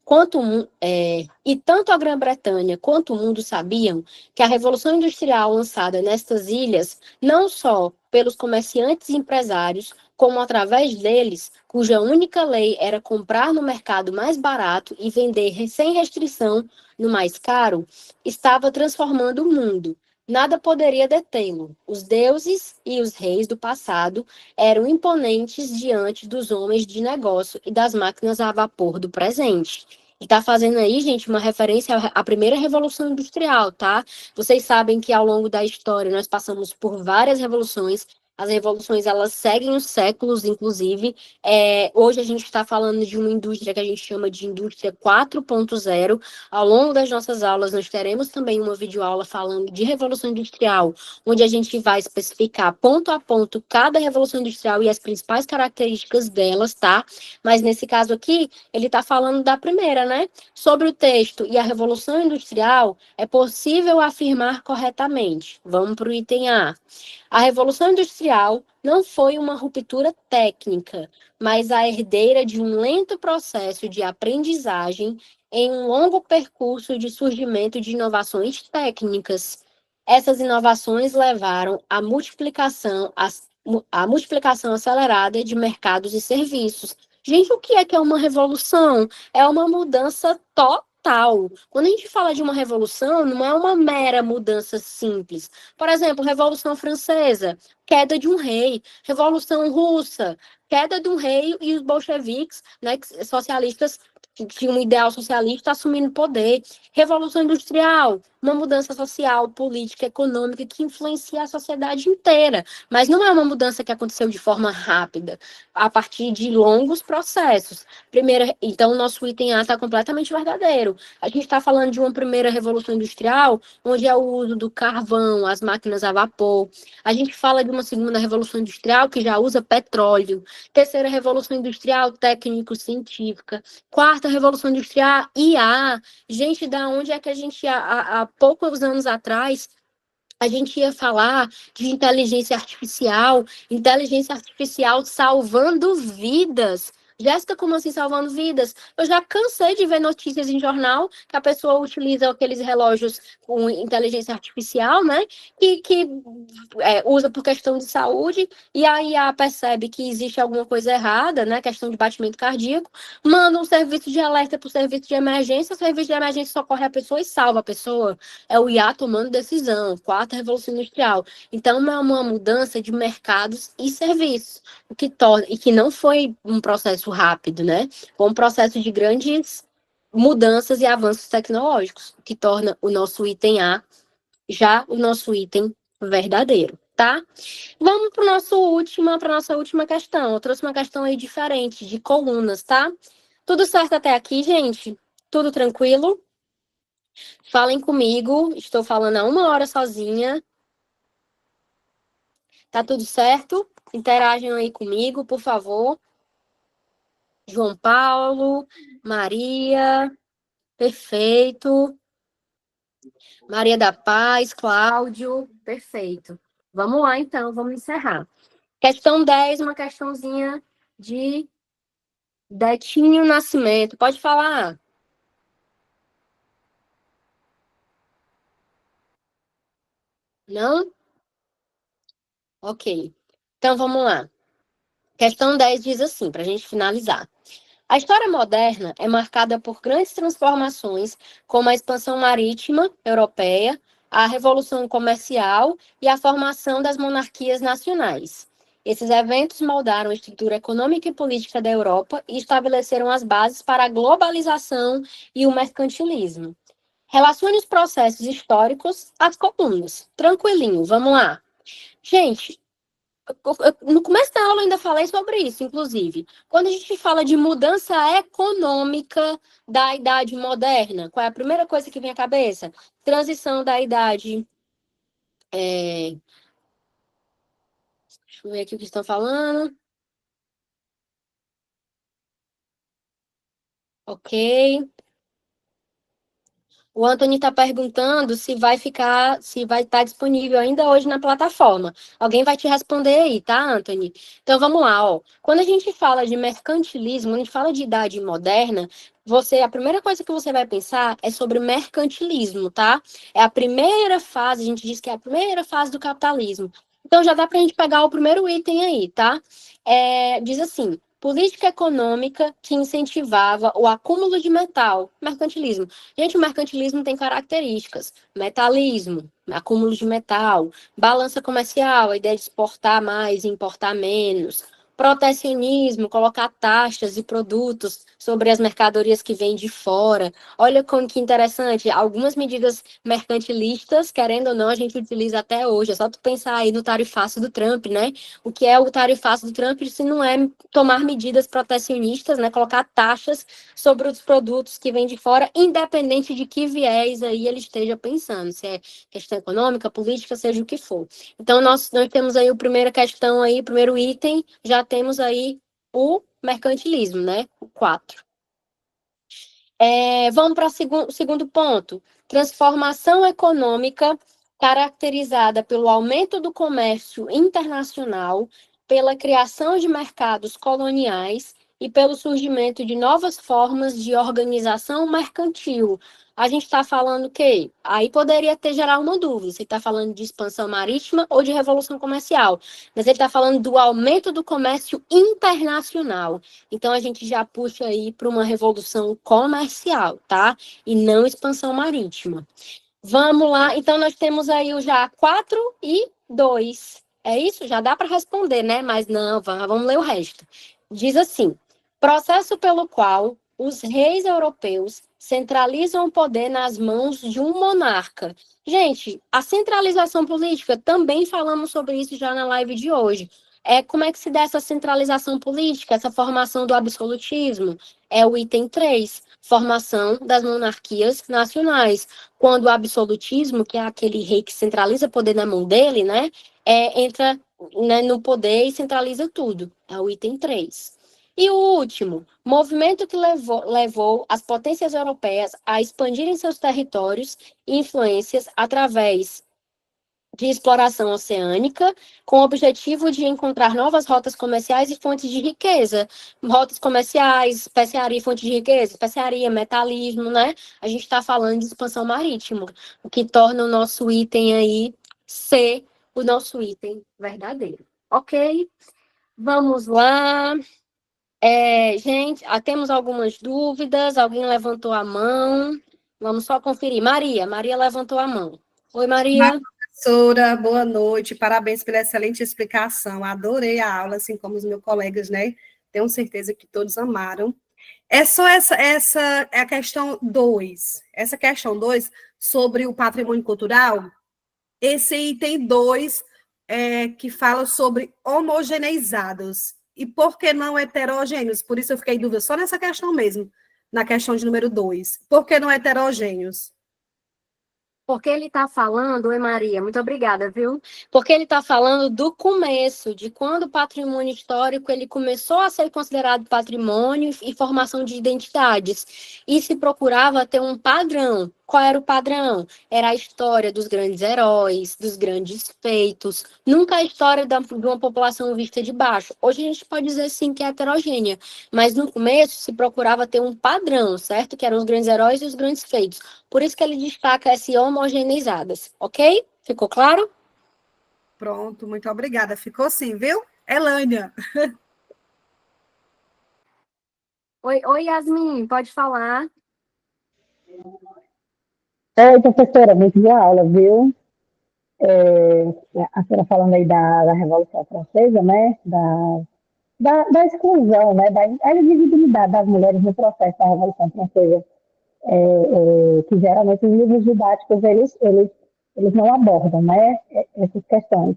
Speaker 1: e tanto a Grã-Bretanha quanto o mundo sabiam que a revolução industrial lançada nestas ilhas, não só pelos comerciantes e empresários, como através deles, cuja única lei era comprar no mercado mais barato e vender sem restrição no mais caro, estava transformando o mundo. Nada poderia detê-lo. Os deuses e os reis do passado eram imponentes diante dos homens de negócio e das máquinas a vapor do presente. E tá fazendo aí, gente, uma referência à primeira revolução industrial, tá? Vocês sabem que ao longo da história nós passamos por várias revoluções. As revoluções, elas seguem os séculos, inclusive. Hoje a gente está falando de uma indústria que a gente chama de indústria 4.0. Ao longo das nossas aulas, nós teremos também uma videoaula falando de revolução industrial, onde a gente vai especificar ponto a ponto cada revolução industrial e as principais características delas, tá? Mas nesse caso aqui, ele está falando da primeira, né? Sobre o texto e a revolução industrial, é possível afirmar corretamente. Vamos para o item A. A Revolução Industrial não foi uma ruptura técnica, mas a herdeira de um lento processo de aprendizagem em um longo percurso de surgimento de inovações técnicas. Essas inovações levaram à multiplicação acelerada de mercados e serviços. Gente, o que é uma revolução? É uma mudança total. Quando a gente fala de uma revolução, não é uma mera mudança simples. Por exemplo, Revolução Francesa, queda de um rei. Revolução Russa, queda de um rei e os bolcheviques, né, socialistas, que tinham um ideal socialista, assumindo poder. Revolução Industrial, uma mudança social, política, econômica que influencia a sociedade inteira. Mas não é uma mudança que aconteceu de forma rápida, a partir de longos processos. Então, o nosso item A está completamente verdadeiro. A gente está falando de uma primeira revolução industrial, onde é o uso do carvão, as máquinas a vapor. A gente fala de uma segunda revolução industrial que já usa petróleo. Terceira revolução industrial, técnico-científica. Quarta revolução industrial, IA. Gente, da onde é que a gente, há poucos anos atrás, a gente ia falar de inteligência artificial salvando vidas. Jéssica, como assim salvando vidas? Eu já cansei de ver notícias em jornal que a pessoa utiliza aqueles relógios com inteligência artificial, né? Que usa por questão de saúde, e aí a percebe que existe alguma coisa errada, né? Questão de batimento cardíaco, manda um serviço de alerta para o serviço de emergência, o serviço de emergência socorre a pessoa e salva a pessoa. É o IA tomando decisão, quarta revolução industrial. Então, é uma mudança de mercados e serviços, o que torna, e que não foi um processo rápido, né? Foi um processo de grandes mudanças e avanços tecnológicos, que torna o nosso item A já o nosso item verdadeiro, tá? Vamos para nossa última questão. Eu trouxe uma questão aí diferente, de colunas, tá? Tudo certo até aqui, gente? Tudo tranquilo? Falem comigo, estou falando há 1 hora sozinha. Tá tudo certo? Interajam aí comigo, por favor. João Paulo, Maria, perfeito. Maria da Paz, Cláudio, perfeito. Vamos lá, então, vamos encerrar. Questão 10, uma questãozinha de Detinho Nascimento. Pode falar. Não? Ok. Então, vamos lá. Questão 10 diz assim, para a gente finalizar. A história moderna é marcada por grandes transformações, como a expansão marítima europeia, a revolução comercial e a formação das monarquias nacionais. Esses eventos moldaram a estrutura econômica e política da Europa e estabeleceram as bases para a globalização e o mercantilismo. Relacione os processos históricos às colunas. Tranquilinho, vamos lá. Gente, no começo da aula eu ainda falei sobre isso, inclusive. Quando a gente fala de mudança econômica da idade moderna, qual é a primeira coisa que vem à cabeça? Transição da idade. Deixa eu ver aqui o que estão falando. Ok. O Anthony está perguntando se vai estar disponível ainda hoje na plataforma. Alguém vai te responder aí, tá, Anthony? Então vamos lá, ó. Quando a gente fala de mercantilismo, quando a gente fala de idade moderna, a primeira coisa que você vai pensar é sobre mercantilismo, tá? É a primeira fase, a gente diz que é a primeira fase do capitalismo. Então já dá para a gente pegar o primeiro item aí, tá? Diz assim: política econômica que incentivava o acúmulo de metal, mercantilismo. Gente, o mercantilismo tem características: metalismo, acúmulo de metal, balança comercial, a ideia de exportar mais e importar menos, protecionismo, colocar taxas e produtos sobre as mercadorias que vêm de fora. Olha como que interessante, algumas medidas mercantilistas, querendo ou não, a gente utiliza até hoje. É só tu pensar aí no tarifaço do Trump, né? O que é o tarifaço do Trump se não é tomar medidas protecionistas, né? Colocar taxas sobre os produtos que vêm de fora, independente de que viés aí ele esteja pensando, se é questão econômica, política, seja o que for. Então, nós temos aí a primeira questão aí, o primeiro item, já temos aí o mercantilismo, né? O 4. Vamos para o segundo ponto. Transformação econômica caracterizada pelo aumento do comércio internacional, pela criação de mercados coloniais e pelo surgimento de novas formas de organização mercantil. A gente está falando o quê? Aí poderia ter gerar uma dúvida, se está falando de expansão marítima ou de revolução comercial. Mas ele está falando do aumento do comércio internacional. Então a gente já puxa aí para uma revolução comercial, tá? E não expansão marítima. Vamos lá, então nós temos aí o já 4 e 2. É isso? Já dá para responder, né? Mas não, vamos ler o resto. Diz assim: processo pelo qual os reis europeus centralizam o poder nas mãos de um monarca. Gente, a centralização política, também falamos sobre isso já na live de hoje. Como é que se dá essa centralização política, essa formação do absolutismo? É o item 3, formação das monarquias nacionais. Quando o absolutismo, que é aquele rei que centraliza poder na mão dele, né, entra, né, no poder e centraliza tudo. É o item 3. E o último, movimento que levou as potências europeias a expandirem seus territórios e influências através de exploração oceânica, com o objetivo de encontrar novas rotas comerciais e fontes de riqueza. Rotas comerciais, especiaria e fonte de riqueza, especiaria, metalismo, né? A gente está falando de expansão marítima, o que torna o nosso item aí ser o nosso item verdadeiro. Ok? Vamos lá. Gente, temos algumas dúvidas. Alguém levantou a mão. Vamos só conferir. Maria levantou a mão. Oi, Maria.
Speaker 3: Professora, boa noite, parabéns pela excelente explicação, adorei a aula, assim como os meus colegas, né? Tenho certeza que todos amaram. É só essa é a questão 2. Essa questão 2 sobre o patrimônio cultural, esse item 2 que fala sobre homogeneizados. E por que não heterogêneos? Por isso eu fiquei em dúvida só nessa questão mesmo, na questão de número 2. Por que não heterogêneos?
Speaker 1: Porque ele está falando, oi Maria, muito obrigada, viu? Porque ele está falando do começo, de quando o patrimônio histórico ele começou a ser considerado patrimônio e formação de identidades. E se procurava ter um padrão. Qual era o padrão? Era a história dos grandes heróis, dos grandes feitos, nunca a história de uma população vista de baixo. Hoje a gente pode dizer sim que é heterogênea, mas no começo se procurava ter um padrão, certo? Que eram os grandes heróis e os grandes feitos. Por isso que ele destaca esse homogeneizadas, ok? Ficou claro?
Speaker 3: Pronto, muito obrigada. Ficou sim, viu? Elânia.
Speaker 1: Oi, Yasmin, pode falar.
Speaker 2: Oi, professora, muito boa aula, viu? A senhora falando aí da Revolução Francesa, né? Da exclusão, né? Da invisibilidade das mulheres no processo da Revolução Francesa, que geralmente os livros didáticos, eles não abordam, né? Essas questões.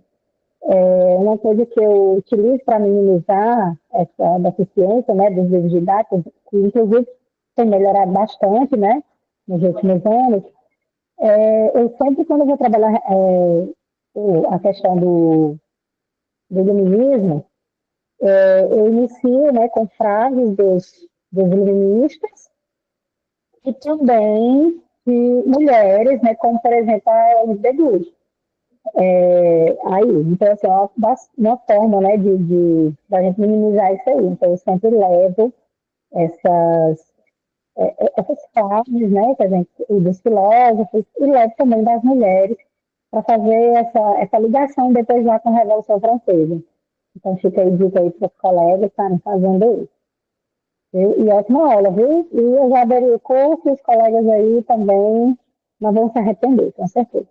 Speaker 2: Uma coisa que eu utilizo para minimizar essa deficiência, né, dos livros didáticos, que inclusive tem melhorado bastante, né, nos últimos anos, eu sempre, quando eu vou trabalhar a questão do iluminismo, eu inicio, né, com frases dos iluministas e também de mulheres, né, como, por exemplo, a Elizabeth Good. Aí, então, assim, é uma forma, né, da gente minimizar isso aí. Então, eu sempre levo essas, essas frases, né, que a gente, e dos filósofos, e levo também das mulheres, para fazer essa ligação depois lá com a Revolução Francesa. Então, fica aí dica aí para os colegas estarem fazendo isso. E ótima aula, viu? E eu já aderi o curso, e os colegas aí também não vão se arrepender, com certeza.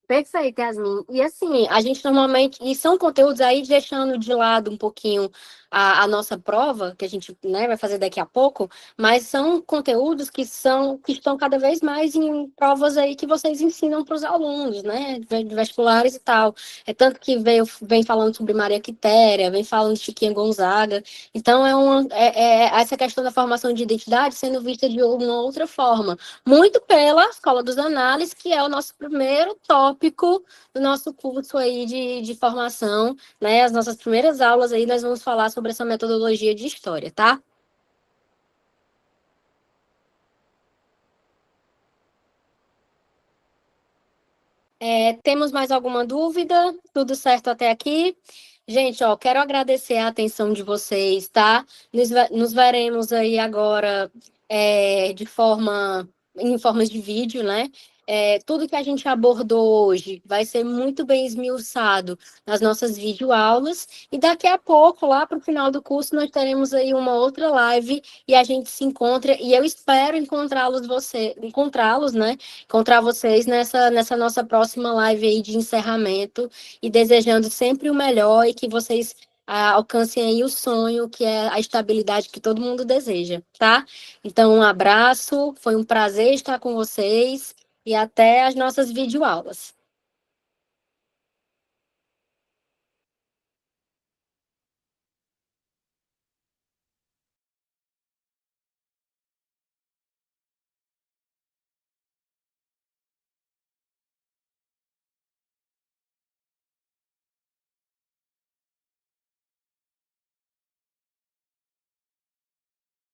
Speaker 1: Perfeito, Yasmin. E assim, a gente normalmente, e são conteúdos aí deixando de lado um pouquinho a nossa prova, que a gente, né, vai fazer daqui a pouco, mas são conteúdos que estão cada vez mais em provas aí que vocês ensinam para os alunos, né, de vestibulares e tal. É tanto que vem falando sobre Maria Quitéria, vem falando de Chiquinha Gonzaga. Então é essa questão da formação de identidade sendo vista de uma outra forma, muito pela Escola dos Análises, que é o nosso primeiro tópico do nosso curso aí de formação, né? As nossas primeiras aulas aí, nós vamos falar sobre essa metodologia de história, tá? Temos mais alguma dúvida? Tudo certo até aqui? Gente, ó, quero agradecer a atenção de vocês, tá? Nos veremos aí agora em formas de vídeo, né? Tudo que a gente abordou hoje vai ser muito bem esmiuçado nas nossas videoaulas e daqui a pouco, lá para o final do curso, nós teremos aí uma outra live e a gente se encontra e eu espero encontrá-los, né? Encontrar vocês nessa nossa próxima live aí de encerramento e desejando sempre o melhor e que vocês alcancem aí o sonho, que é a estabilidade que todo mundo deseja, tá? Então, um abraço, foi um prazer estar com vocês e até as nossas videoaulas.